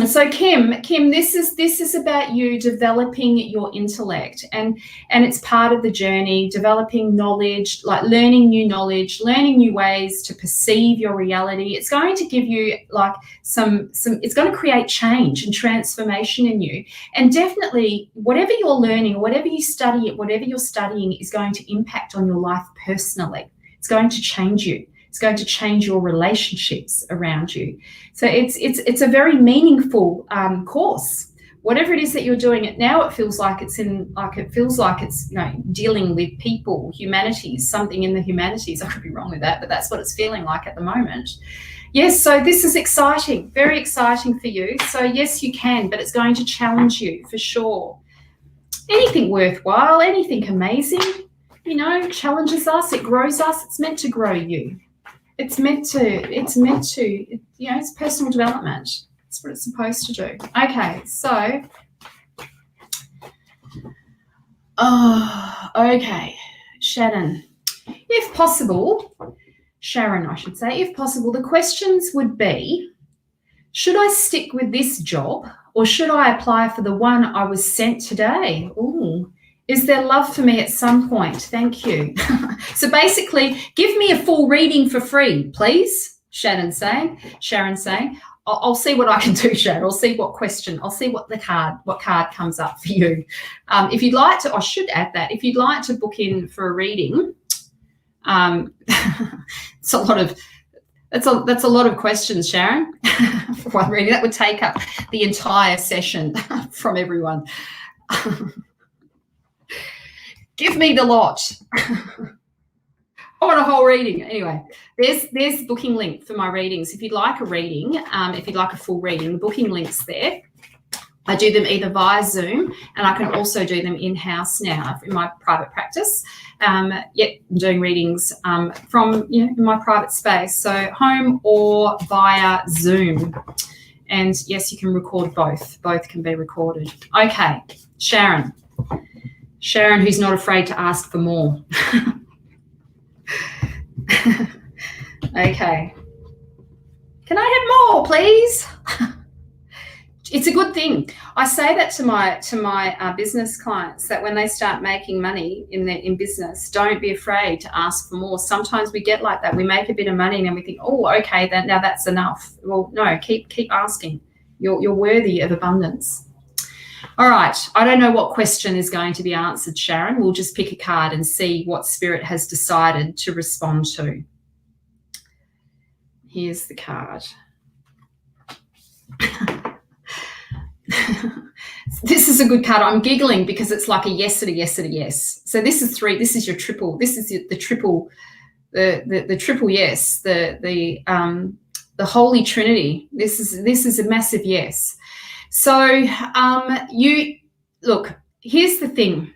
So Kim, this is about you developing your intellect, and it's part of the journey, developing knowledge, like learning new knowledge, learning new ways to perceive your reality. It's going to give you like some it's going to create change and transformation in you. And definitely whatever you're learning, whatever you study, whatever you're studying is going to impact on your life personally. It's going to change you. It's going to change your relationships around you. So it's a very meaningful course. Whatever it is that you're doing it now, it feels like it's dealing with people, humanities, something in the humanities. I could be wrong with that, but that's what it's feeling like at the moment. Yes, so this is exciting, very exciting for you. So yes, you can, but it's going to challenge you for sure. Anything worthwhile, anything amazing, challenges us, it grows us. It's meant to grow you. It's personal development. That's what it's supposed to do. Okay, so, okay, Sharon, if possible, the questions would be, should I stick with this job or should I apply for the one I was sent today? Ooh, Is there love for me at some point? Thank you. So basically, give me a full reading for free, please. Sharon's saying. I'll see what I can do, Sharon. I'll see what question. I'll see what card comes up for you. If you'd like to, I should add that. If you'd like to book in for a reading, it's a lot of. That's a lot of questions, Sharon, for one reading. That would take up the entire session from everyone. Give me the lot. I want a whole reading. Anyway, there's the booking link for my readings. If you'd like a reading, if you'd like a full reading, the booking link's there. I do them either via Zoom, and I can also do them in-house now in my private practice. I'm doing readings from in my private space, so home or via Zoom. And yes, you can record both. Both can be recorded. Okay, Sharon. Sharon, who's not afraid to ask for more. Okay. Can I have more, please? It's a good thing. I say that to my business clients, that when they start making money in business, don't be afraid to ask for more. Sometimes we get like that. We make a bit of money and then we think, oh, okay, now that's enough. Well, no, keep asking. You're worthy of abundance. All right. I don't know what question is going to be answered, Sharon. We'll just pick a card and see what Spirit has decided to respond to. Here's the card. This is a good card. I'm giggling because it's like a yes and a yes and a yes. So this is 3. This is your triple. This is the triple, the triple yes. The Holy Trinity. This is a massive yes. So you look. Here's the thing.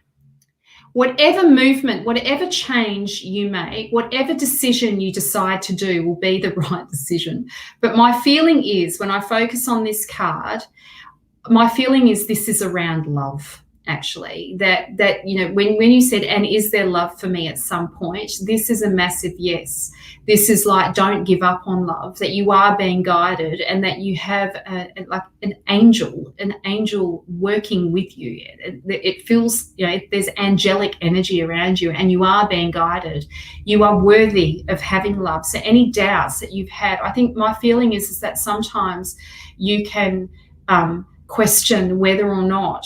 Whatever movement, whatever change you make, whatever decision you decide to do will be the right decision. But my feeling is, when I focus on this card, my feeling is this is around love, actually. That when you said, and is there love for me at some point, this is a massive yes. This is like, don't give up on love, that you are being guided and that you have an angel working with you. It feels, there's angelic energy around you and you are being guided. You are worthy of having love. So any doubts that you've had, I think my feeling is that sometimes you can question whether or not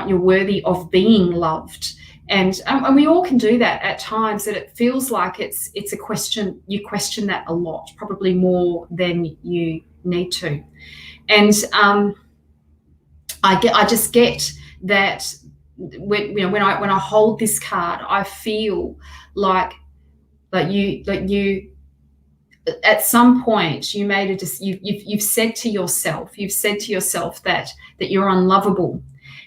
you're worthy of being loved. And we all can do that at times, that it feels like it's a question. You question that a lot, probably more than you need to. And I just get that when I hold this card, I feel like you at some point you made you've said to yourself that you're unlovable.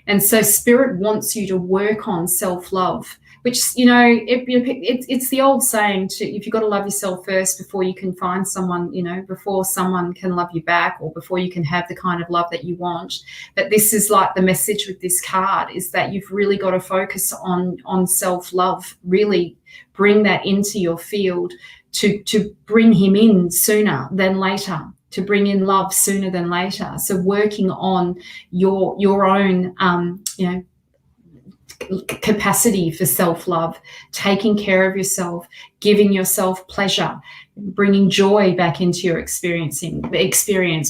And so Spirit wants you to work on self-love, which, it's the old saying if you've got to love yourself first before you can find someone, before someone can love you back, or before you can have the kind of love that you want. But this is like the message with this card, is that you've really got to focus on self-love, really bring that into your field to bring him in sooner than later, to bring in love sooner than later. So working on your own, capacity for self-love, taking care of yourself, giving yourself pleasure, bringing joy back into your experience,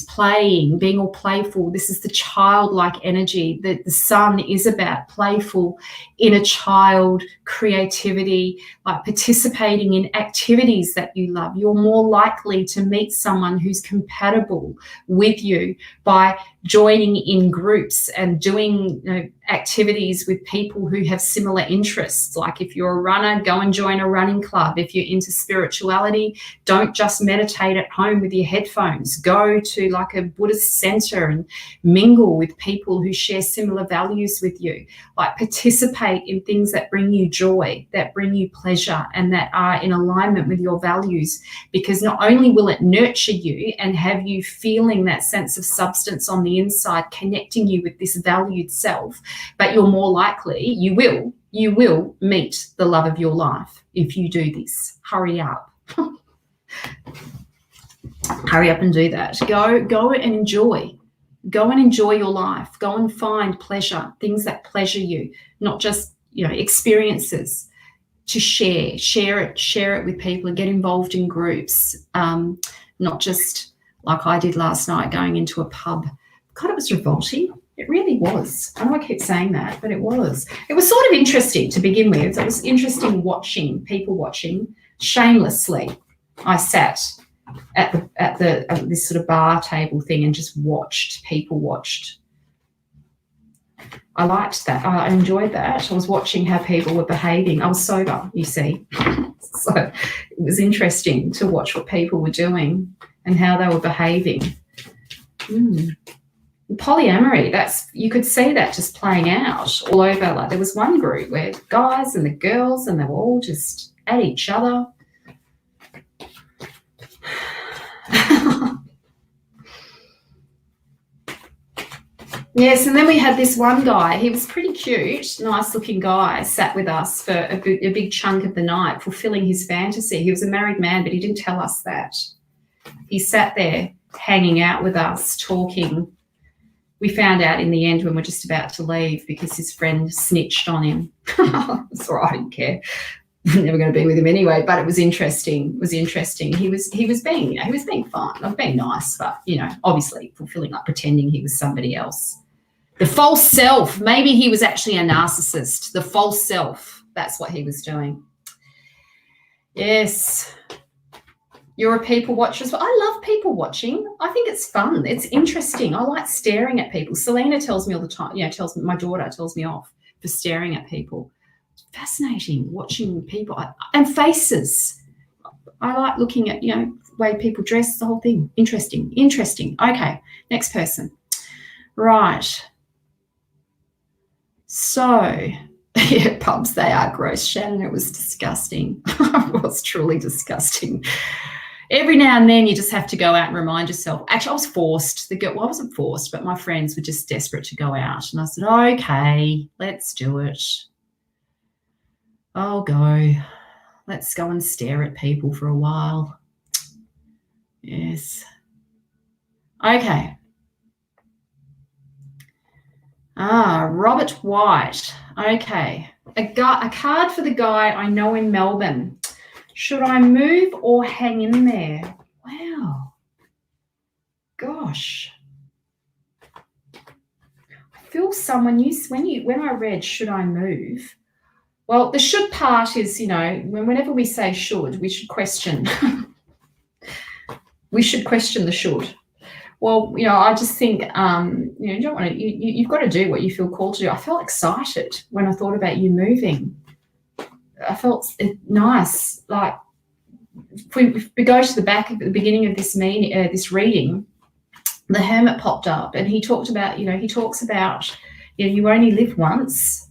playing, being all playful. This is the childlike energy that the sun is about, playful, inner child, creativity, like participating in activities that you love. You're more likely to meet someone who's compatible with you by joining in groups and doing activities with people who have similar interests. Like if you're a runner, go and join a running club. If you're into spirituality, don't just meditate at home with your headphones. Go to like a Buddhist center and mingle with people who share similar values with you. Like participate in things that bring you joy, that bring you pleasure, and that are in alignment with your values, because not only will it nurture you and have you feeling that sense of substance on the inside, connecting you with this valued self, but you're more likely, you will meet the love of your life if you do this. Hurry up. Hurry up and do that. Go and enjoy Go and enjoy your life. Go and find pleasure, things that pleasure you, not just, experiences to share it with people and get involved in groups. Not just like I did last night, going into a pub. God, it was revolting. It really was. I know I keep saying that, but it was. It was sort of interesting to begin with. It was interesting people watching shamelessly. I sat at this sort of bar table thing and just people watched. I liked that. I enjoyed that. I was watching how people were behaving. I was sober, you see. So it was interesting to watch what people were doing and how they were behaving. Polyamory, you could see that just playing out all over. Like there was one group where guys and the girls, and they were all just at each other. Yes, and then we had this one guy. He was pretty cute, nice-looking guy, sat with us for a big chunk of the night, fulfilling his fantasy. He was a married man, but he didn't tell us that. He sat there hanging out with us, talking. We found out in the end when we're just about to leave because his friend snitched on him. It's all right, I didn't care. I'm never going to be with him anyway, but it was interesting. He was being fine. I've been nice, but, obviously fulfilling, like pretending he was somebody else. The false self. Maybe he was actually a narcissist. The false self. That's what he was doing. Yes. You're a people watcher as well. I love people watching. I think it's fun. It's interesting. I like staring at people. Selena tells me all the time, my daughter tells me off for staring at people. It's fascinating watching people and faces. I like looking at, way people dress, the whole thing. Interesting. Okay, next person. Right. So, yeah, pubs, they are gross, Shannon. It was disgusting. It was truly disgusting. Every now and then you just have to go out and remind yourself. Actually, I was forced. I wasn't forced, but my friends were just desperate to go out. And I said, okay, let's do it. I'll go. Let's go and stare at people for a while. Yes. Okay. Robert White. Okay. A card for the guy I know in Melbourne. Should I move or hang in there? Wow. Gosh. I feel when I read should I move? Well, the should part is, whenever we say should, we should question. We should question the should. Well, I you don't want to, you've got to do what you feel called to do. I felt excited when I thought about you moving. I felt nice. Like if we go to the back at the beginning of this reading, the hermit popped up and he talks about, you only live once.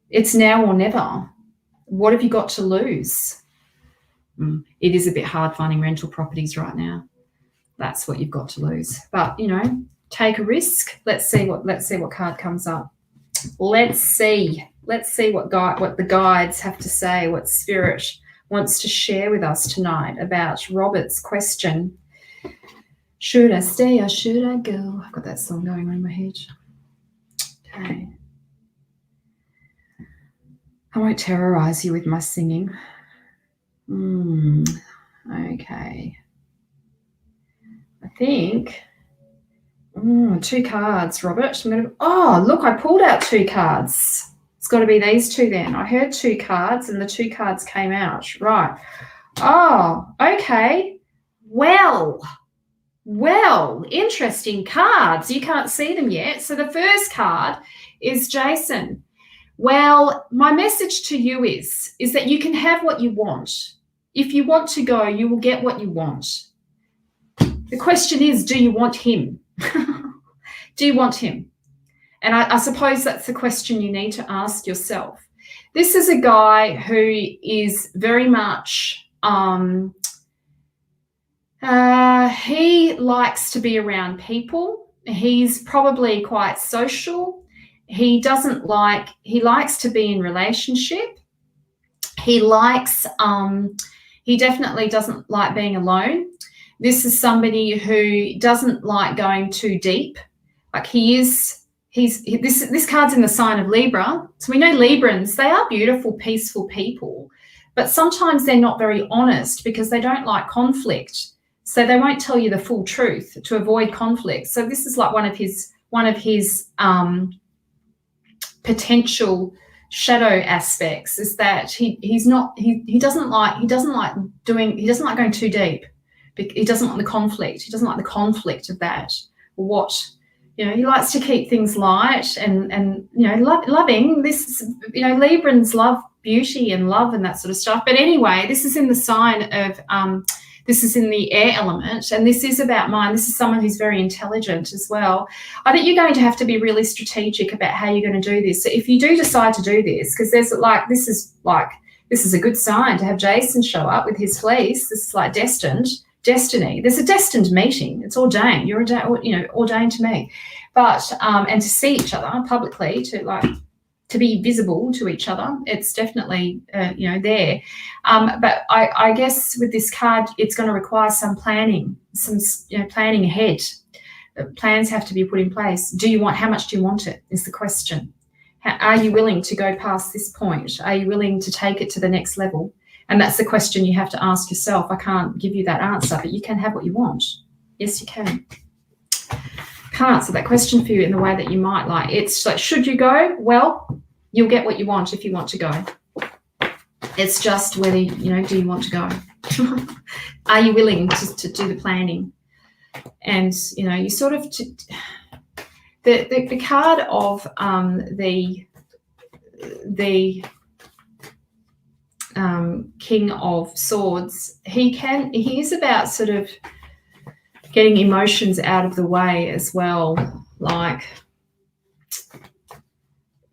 It's now or never. What have you got to lose? It is a bit hard finding rental properties right now. That's what you've got to lose. But, take a risk. Let's see what card comes up. Let's see what the guides have to say, what Spirit wants to share with us tonight about Robert's question. Should I stay or should I go? I've got that song going on in my head. Okay. I won't terrorize you with my singing. Okay. I think 2 cards, Robert. Look, I pulled out 2 cards. It's got to be these 2 then. I heard 2 cards and the 2 cards came out. Right. Oh, okay. Well, interesting cards. You can't see them yet. So the first card is Jason. Well, my message to you is that you can have what you want. If you want to go, you will get what you want. The question is, do you want him? Do you want him? And I suppose that's the question you need to ask yourself. This is a guy who is very much, he likes to be around people. He's probably quite social. He likes to be in relationship. He definitely doesn't like being alone. This is somebody who doesn't like going too deep. Like this card's in the sign of Libra. So we know Librans, they are beautiful, peaceful people, but sometimes they're not very honest because they don't like conflict. So they won't tell you the full truth to avoid conflict. So this is like one of his potential shadow aspects, is that he doesn't like going too deep. He doesn't want the conflict. He doesn't like the conflict of that. He likes to keep things light and loving. Librans love beauty and love and that sort of stuff. But anyway, this is in the sign of this is in the air element, and this is about mind. This is someone who's very intelligent as well. I think you're going to have to be really strategic about how you're going to do this. So if you do decide to do this, because this is a good sign to have Jason show up with his fleece. This is like destiny. There's a destined meeting. It's ordained. You're ordained to meet, but and to see each other publicly, to be visible to each other. It's definitely there. But I guess with this card, it's going to require some planning, planning ahead. Plans have to be put in place. How much do you want it is the question. Are you willing to go past this point? Are you willing to take it to the next level? And that's the question you have to ask yourself. I can't give you that answer, but you can have what you want. Yes, you can. Can't answer that question for you in the way that you might like. It's like, should you go? Well, you'll get what you want if you want to go. It's just whether, do you want to go? Are you willing to do the planning? And, you sort of, the card of the King of Swords, he is about sort of getting emotions out of the way as well, like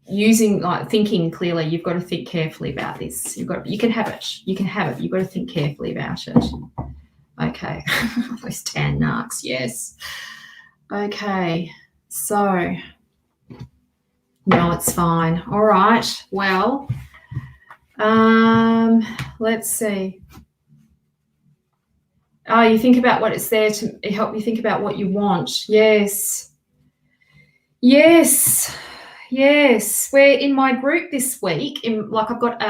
thinking clearly. You've got to think carefully about this. You can have it. You've got to think carefully about it. Okay. Those tan narcs, yes. Okay, so no, it's fine. All right, well, let's see. Oh, you think about what it's there to help you think about what you want. Yes. We're in my group this week. I've got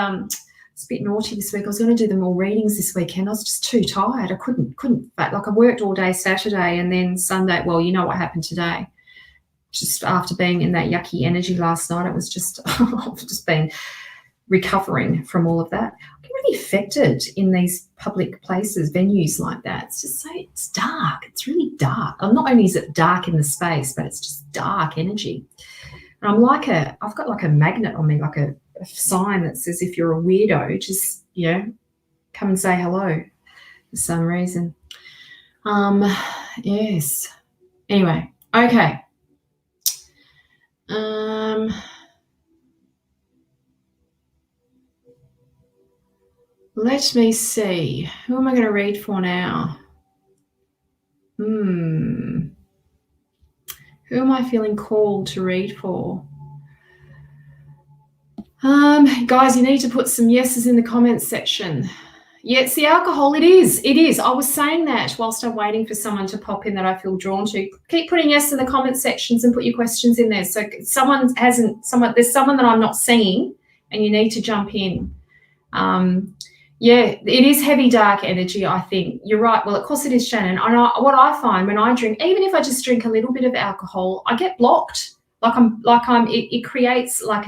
it's a bit naughty this week. I was going to do them all readings this weekend. I was just too tired. I couldn't. I worked all day Saturday and then Sunday. Well, you know what happened today. Just after being in that yucky energy last night, it was just I've just been recovering from all of that. I get really affected in these public places, venues like that. It's just it's dark. It's really dark. Not only is it dark in the space, but it's just dark energy. And I've got like a magnet on me, like a sign that says, if you're a weirdo, just, come and say hello for some reason. Yes. Anyway, okay. Let me see. Who am I going to read for now? Who am I feeling called to read for? Guys, you need to put some yeses in the comments section. Yeah, it's the alcohol. It is. I was saying that whilst I'm waiting for someone to pop in that I feel drawn to. Keep putting yes in the comment sections and put your questions in there. So there's someone that I'm not seeing and you need to jump in. Yeah, it is heavy, dark energy, I think. You're right. Well, of course it is, Shannon. What I find when I drink, even if I just drink a little bit of alcohol, I get blocked. It creates like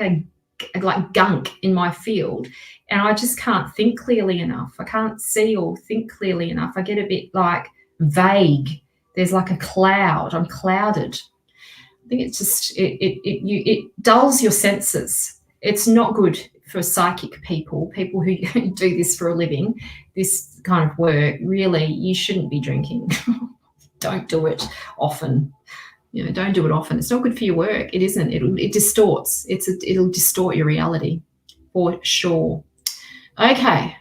gunk in my field, and I just can't think clearly enough. I can't see or think clearly enough. I get a bit vague. There's like a cloud. I'm clouded. I think it's just it dulls your senses. It's not good for psychic people who do this for a living, this kind of work. Really, you shouldn't be drinking. Don't do it often. Don't do it often. It's not good for your work. It isn't. It distorts. It'll distort your reality for sure. Okay.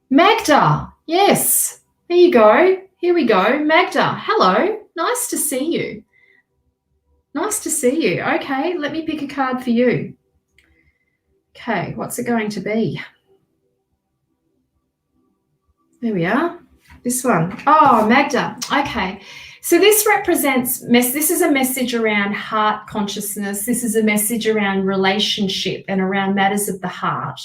Magda. Yes. There you go. Here we go. Magda. Hello. Nice to see you. Okay. Let me pick a card for you. Okay. What's it going to be? There we are. This one. Oh, Magda. Okay. So this represents, this is a message around heart consciousness. This is a message around relationship and around matters of the heart.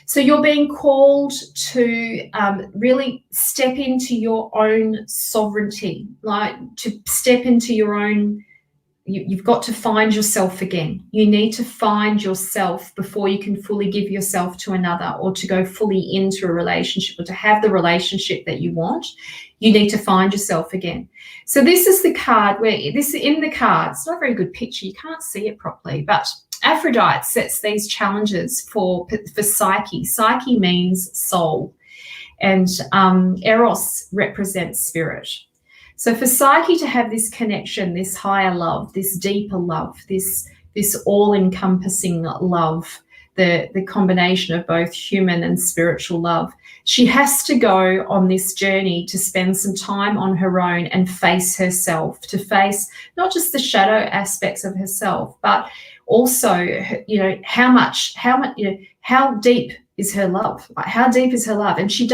So you're being called to really step into your own sovereignty, like to step into your own, you've got to find yourself again. You need to find yourself before you can fully give yourself to another, or to go fully into a relationship, or to have the relationship that you want. You need to find yourself again. So this is the card where this in the card, it's not a very good picture. You can't see it properly, but Aphrodite sets these challenges for Psyche. Psyche means soul, and Eros represents spirit. So for Psyche to have this connection, this higher love, this deeper love, this all-encompassing love, the combination of both human and spiritual love, she has to go on this journey to spend some time on her own and face herself, to face not just the shadow aspects of herself, but also, you know, how deep is her love? Like, how deep is her love? And she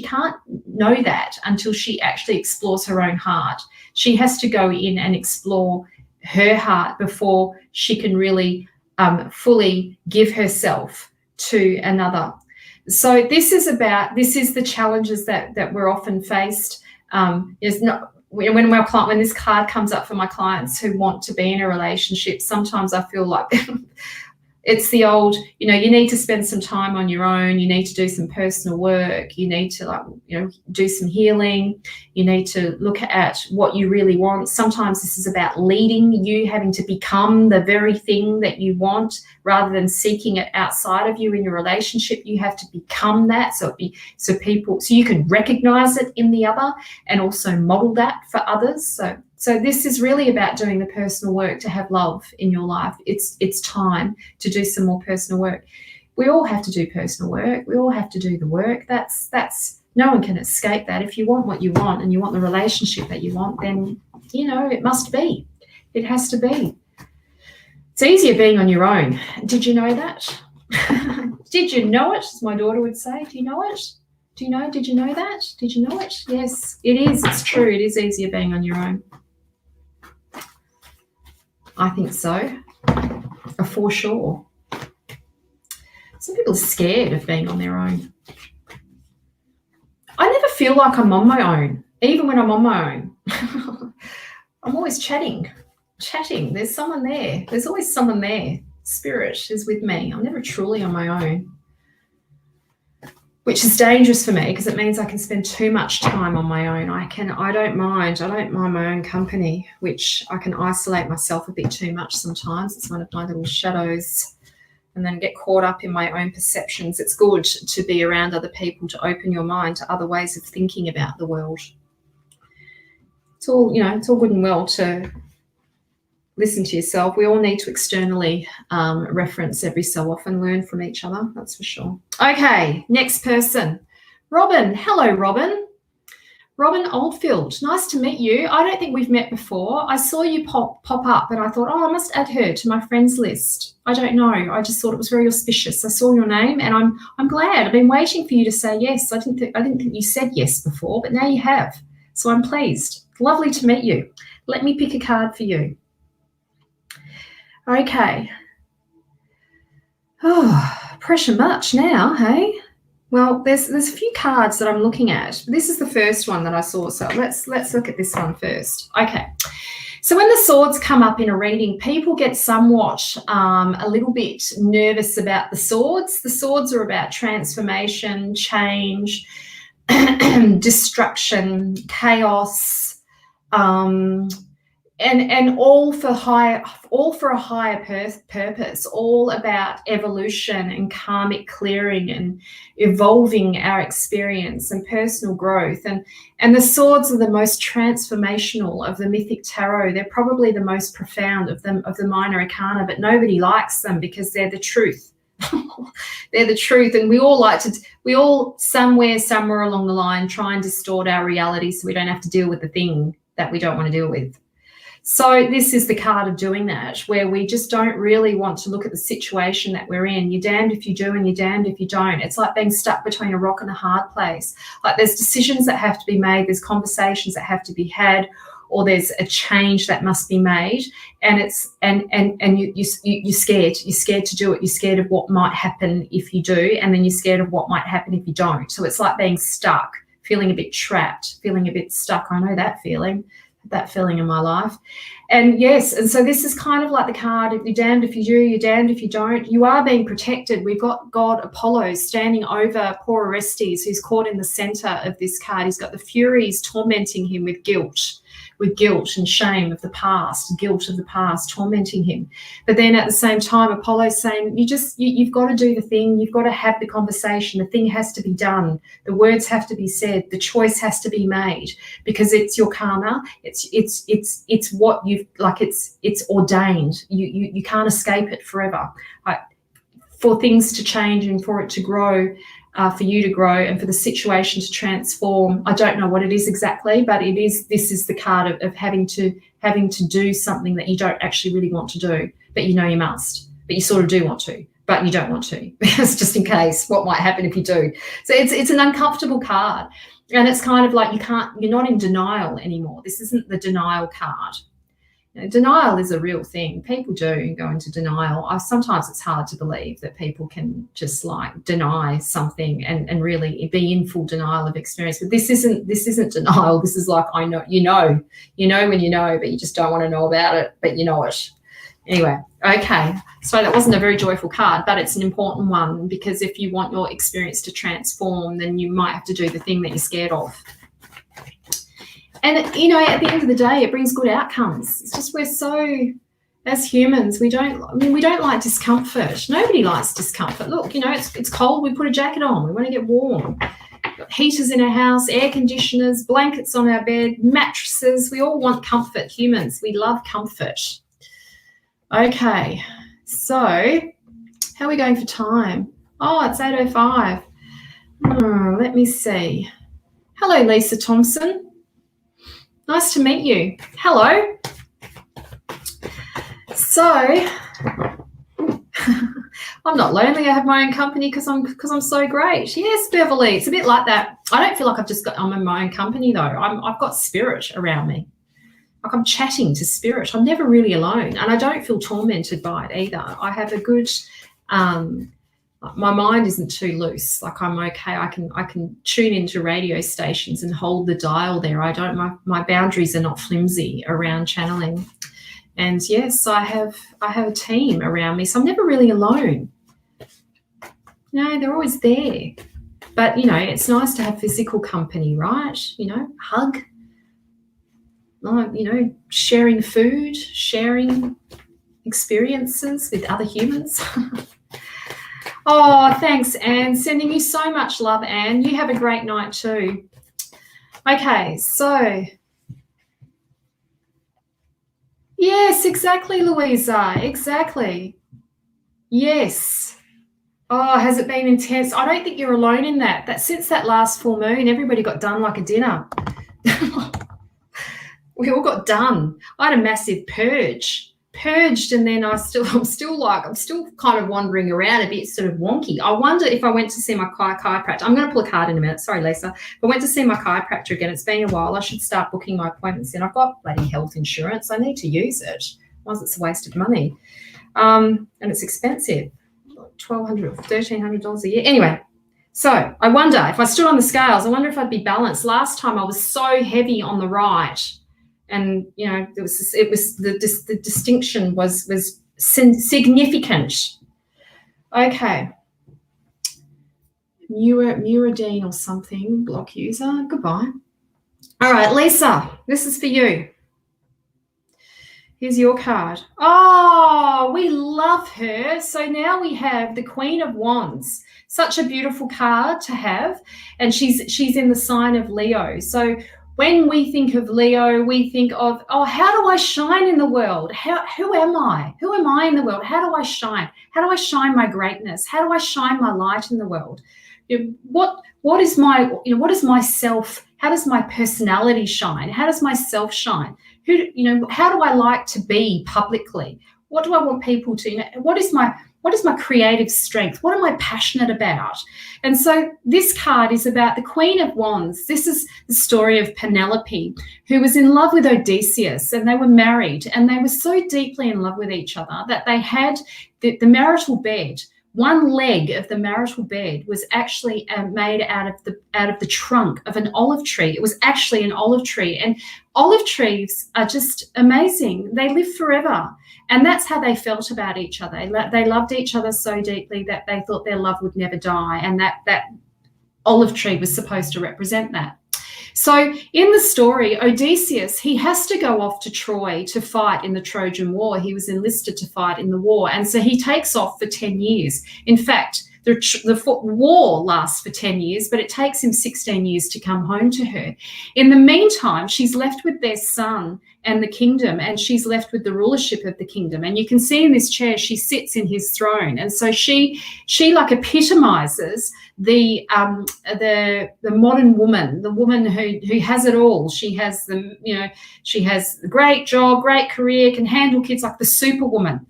can't know that until she actually explores her own heart. She has to go in and explore her heart before she can really fully give herself to another. So this is the challenges that we're often faced. Is not when this card comes up for my clients who want to be in a relationship, sometimes I feel like it's the old, you know, you need to spend some time on your own. You need to do some personal work. You need to, do some healing. You need to look at what you really want. Sometimes this is about leading you, having to become the very thing that you want rather than seeking it outside of you in your relationship. You have to become that so you can recognize it in the other and also model that for others. So this is really about doing the personal work to have love in your life. It's time to do some more personal work. We all have to do personal work. We all have to do the work. That's no one can escape that. If you want what you want and you want the relationship that you want, then, it must be. It has to be. It's easier being on your own. Did you know that? Did you know it? As my daughter would say, do you know it? Did you know that? Did you know it? Yes, it is. It's true. It is easier being on your own. I think so, for sure. Some people are scared of being on their own. I never feel like I'm on my own, even when I'm on my own. I'm always chatting. There's someone there. There's always someone there. Spirit is with me. I'm never truly on my own, which is dangerous for me because it means I can spend too much time on my own. I don't mind my own company, which I can isolate myself a bit too much sometimes. It's one of my little shadows, and then get caught up in my own perceptions. It's good to be around other people, to open your mind to other ways of thinking about the world. It's all good and well to listen to yourself. We all need to externally reference every so often, learn from each other, that's for sure. Okay, next person. Robin. Hello, Robin. Robin Oldfield. Nice to meet you. I don't think we've met before. I saw you pop up and I thought, I must add her to my friends list. I don't know. I just thought it was very auspicious. I saw your name and I'm glad. I've been waiting for you to say yes. I didn't think you said yes before, but now you have. So I'm pleased. Lovely to meet you. Let me pick a card for you. Okay. Oh, pressure much now, hey? Well, there's a few cards that I'm looking at. This is the first one that I saw, so let's look at this one first. Okay. So when the swords come up in a reading, people get somewhat a little bit nervous about the swords. The swords are about transformation, change, destruction, chaos, and all for a higher purpose, all about evolution and karmic clearing and evolving our experience and personal growth. And the swords are the most transformational of the mythic tarot. They're probably the most profound of the minor arcana, but nobody likes them because they're the truth. They're the truth, and we all somewhere along the line try and distort our reality so we don't have to deal with the thing that we don't want to deal with. So this is the card of doing that, where we just don't really want to look at the situation that we're in. You're damned if you do and you're damned if you don't. It's like being stuck between a rock and a hard place. Like there's decisions that have to be made, there's conversations that have to be had, or there's a change that must be made, and it's you're scared. You're scared to do it. You're scared of what might happen if you do, and then you're scared of what might happen if you don't. So it's like being stuck, feeling a bit trapped, feeling a bit stuck. I know that feeling in my life. And yes, and so this is kind of like the card, if you're damned if you do, you're damned if you don't. You are being protected. We've got God Apollo standing over poor Orestes, who's caught in the center of this card. He's got the Furies tormenting him with guilt and shame of the past, guilt of the past tormenting him. But then at the same time, Apollo's saying, you've got to do the thing, you've got to have the conversation, the thing has to be done, the words have to be said, the choice has to be made, because it's your karma, it's what you've, like, it's ordained. You can't escape it forever. For things to change and for it to grow, for you to grow and for the situation to transform. I don't know what it is exactly, but this is the card of having to do something that you don't actually really want to do, but you know you must, but you sort of do want to, but you don't want to, because just in case what might happen if you do. So it's an uncomfortable card, and it's kind of like you're not in denial anymore. This isn't the denial card. Denial is a real thing. People do go into denial. Sometimes it's hard to believe that people can just like deny something and really be in full denial of experience. But this isn't denial. This is like, I know, you know when you know, but you just don't want to know about it, but you know it. Anyway, okay. So that wasn't a very joyful card, but it's an important one, because if you want your experience to transform, then you might have to do the thing that you're scared of. And, at the end of the day, it brings good outcomes. It's just as humans, we don't like discomfort. Nobody likes discomfort. Look, it's cold, we put a jacket on. We want to get warm. We've got heaters in our house, air conditioners, blankets on our bed, mattresses. We all want comfort. Humans, we love comfort. Okay, so how are we going for time? Oh, it's 8:05. Let me see. Hello, Lisa Thompson. Nice to meet you. Hello. So I'm not lonely. I have my own company because I'm so great. Yes, Beverly. It's a bit like that. I don't feel like I'm in my own company though. I've got spirit around me. Like I'm chatting to spirit. I'm never really alone, and I don't feel tormented by it either. I have a good my mind isn't too loose. Like I'm okay. I can tune into radio stations and hold the dial there. My boundaries are not flimsy around channeling. And yes, I have a team around me, so I'm never really alone. They're always there. But it's nice to have physical company, right? Hug. Sharing food, sharing experiences with other humans. Oh, thanks, Anne. Sending you so much love, Anne. You have a great night too. Okay, so yes, exactly, Louisa. Exactly. Yes. Oh, has it been intense? I don't think you're alone in that. That since that last full moon, everybody got done like a dinner. We all got done. I had a massive purged, and then I'm still kind of wandering around a bit sort of wonky. I wonder if I went to see my chiropractor. I'm going to pull a card in a minute. Sorry, Lisa. If I went to see my chiropractor again, it's been a while. I should start booking my appointments in. I've got bloody health insurance. I need to use it. Otherwise, it's a waste of money. And it's expensive. $1,200, $1,300 a year. Anyway, so I wonder if I stood on the scales, I wonder if I'd be balanced. Last time I was so heavy on the right. And the distinction was significant. Okay, Muradine or something, block user. Goodbye. All right, Lisa, this is for you. Here's your card. Oh, we love her. So now we have the Queen of Wands. Such a beautiful card to have, and she's in the sign of Leo. So when we think of Leo, we think of, how do I shine in the world? Who am I? Who am I in the world? How do I shine? How do I shine my greatness? How do I shine my light in the world? What is my self? How does my personality shine? How does my self shine? how do I like to be publicly? What do I want people to, what is my creative strength? What am I passionate about? And so this card is about the Queen of Wands. This is the story of Penelope, who was in love with Odysseus, and they were married, and they were so deeply in love with each other that they had the marital bed. One leg of the marital bed was actually made out of the trunk of an olive tree. It was actually an olive tree, and olive trees are just amazing. They live forever. And that's how they felt about each other. They loved each other so deeply that they thought their love would never die. And that olive tree was supposed to represent that. So in the story, Odysseus, he has to go off to Troy to fight in the Trojan War. He was enlisted to fight in the war. And so he takes off for 10 years. In fact, the war lasts for 10 years, but it takes him 16 years to come home to her. In the meantime, she's left with their son and the kingdom, and she's left with the rulership of the kingdom. And you can see in this chair, she sits in his throne. And so she like epitomizes the modern woman, the woman who has it all. She has she has a great job, great career, can handle kids, like the superwoman.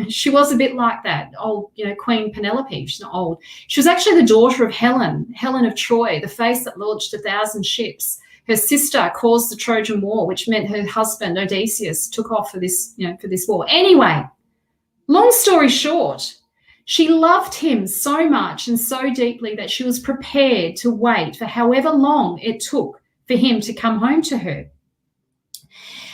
She was a bit like that old, Queen Penelope. She's not old. She was actually the daughter of Helen of Troy, the face that launched 1,000 ships. Her sister caused the Trojan War, which meant her husband Odysseus took off for this war. Anyway, long story short, she loved him so much and so deeply that she was prepared to wait for however long it took for him to come home to her.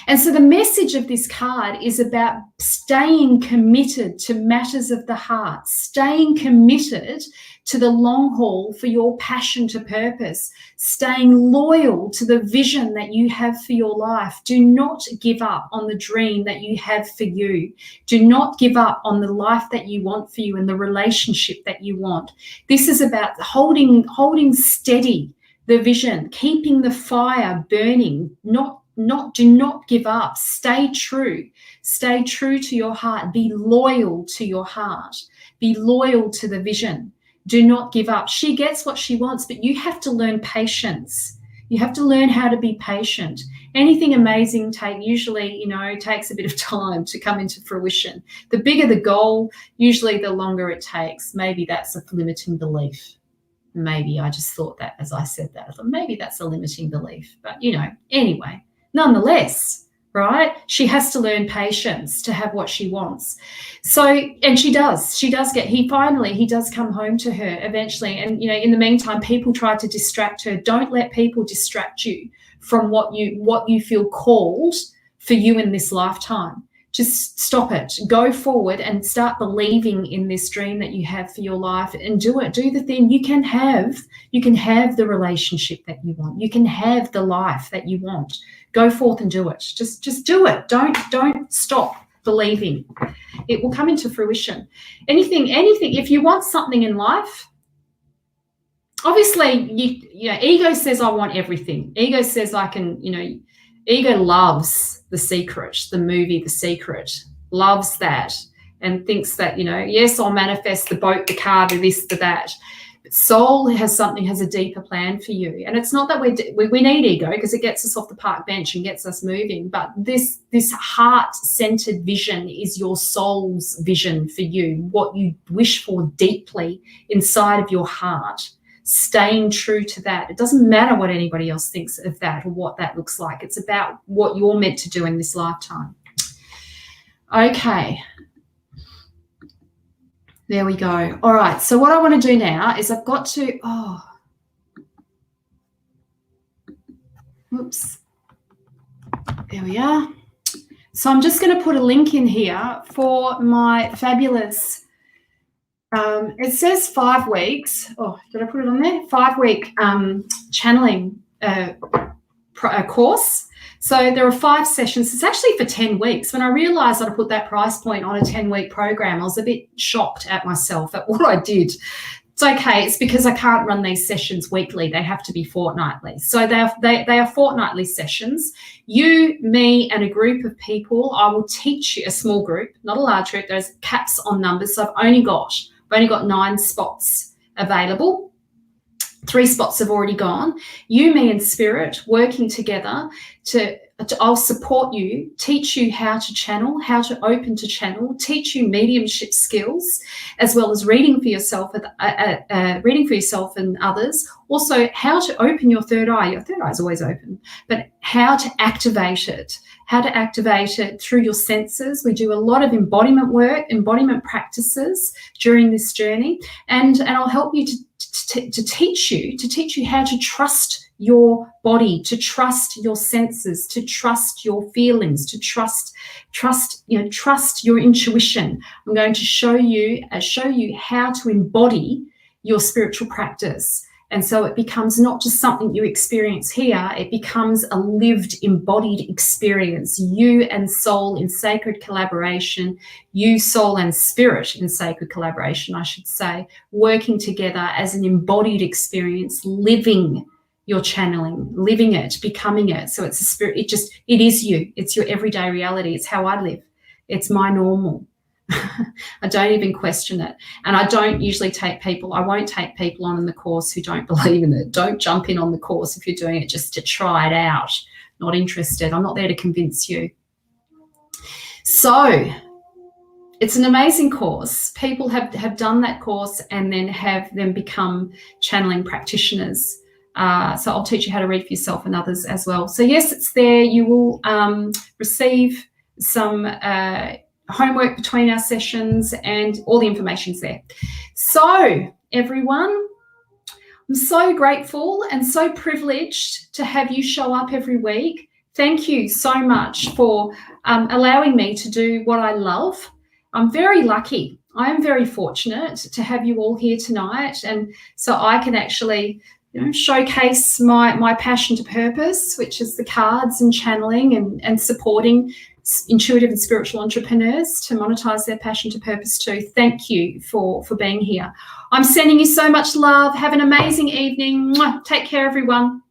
And so the message of this card is about staying committed to matters of the heart, staying committed to the long haul for your passion to purpose, staying loyal to the vision that you have for your life. Do not give up on the dream that you have for you. Do not give up on the life that you want for you and the relationship that you want. This is about holding steady the vision, keeping the fire burning, do not give up. Stay true to your heart. Be loyal to your heart. Be loyal to the vision. Do not give up. She gets what she wants, but you have to learn patience. You have to learn how to be patient. Anything amazing usually takes a bit of time to come into fruition. The bigger the goal, usually the longer it takes. Maybe that's a limiting belief. Maybe I just thought that as I said that. I thought maybe that's a limiting belief. But anyway. Nonetheless, right? She has to learn patience to have what she wants. So, and she does he does come home to her eventually. And, in the meantime, people try to distract her. Don't let people distract you from what you feel called for you in this lifetime. Just stop it. Go forward and start believing in this dream that you have for your life, and do it. Do the thing. You can have the relationship that you want. You can have the life that you want. Go forth and do it. Just do it. Don't stop believing. It will come into fruition. Anything. If you want something in life, obviously, ego says I want everything. Ego says I can. Ego loves The Secret, the movie The Secret, loves that and thinks that, yes, I'll manifest the boat, the car, the this, the that. But soul has a deeper plan for you. And it's not that we need ego, because it gets us off the park bench and gets us moving. But this heart-centered vision is your soul's vision for you, what you wish for deeply inside of your heart. Staying true to that. It doesn't matter what anybody else thinks of that or what that looks like. It's about what you're meant to do in this lifetime. Okay. There we go. All right. So what I want to do now is I've got to, whoops. There we are. So I'm just going to put a link in here for my fabulous it says 5 weeks. Oh, did I put it on there? 5-week channeling course. So there are 5 sessions. It's actually for 10 weeks. When I realized that I put that price point on a 10-week program, I was a bit shocked at myself at what I did. It's okay. It's because I can't run these sessions weekly. They have to be fortnightly. So they are fortnightly sessions. You, me, and a group of people. I will teach you, a small group, not a large group. There's caps on numbers. So I've only got 9 spots available. 3 spots have already gone. You, me, and Spirit working together I'll support you, teach you how to channel, how to open to channel, teach you mediumship skills, as well as reading for yourself and others. Also, how to open your third eye. Your third eye is always open, but how to activate it. How to activate it through your senses. We do a lot of embodiment work, embodiment practices during this journey, and I'll help you to teach you how to trust your body, to trust your senses, to trust your feelings, to trust your intuition. I'm going to show you how to embody your spiritual practice. And so it becomes not just something you experience here, it becomes a lived, embodied experience. You and soul in sacred collaboration, you, soul and spirit in sacred collaboration, I should say, working together as an embodied experience, living your channeling, living it, becoming it. So it's a spirit, it is you. It's your everyday reality. It's how I live. It's my normal. I don't even question it. And I don't usually I won't take people on in the course who don't believe in it. Don't jump in on the course if you're doing it just to try it out. Not interested. I'm not there to convince you. So it's an amazing course. People have done that course and then have them become channeling practitioners. So I'll teach you how to read for yourself and others as well. So yes, it's there. You will receive some homework between our sessions, and all the information's there. So everyone, I'm so grateful and so privileged to have you show up every week. Thank you so much for allowing me to do what I love. I'm very lucky. I am very fortunate to have you all here tonight, and so I can actually showcase my passion to purpose, which is the cards and channeling and supporting intuitive and spiritual entrepreneurs to monetize their passion to purpose too. Thank you for being here. I'm sending you so much love. Have an amazing evening. Take care, everyone.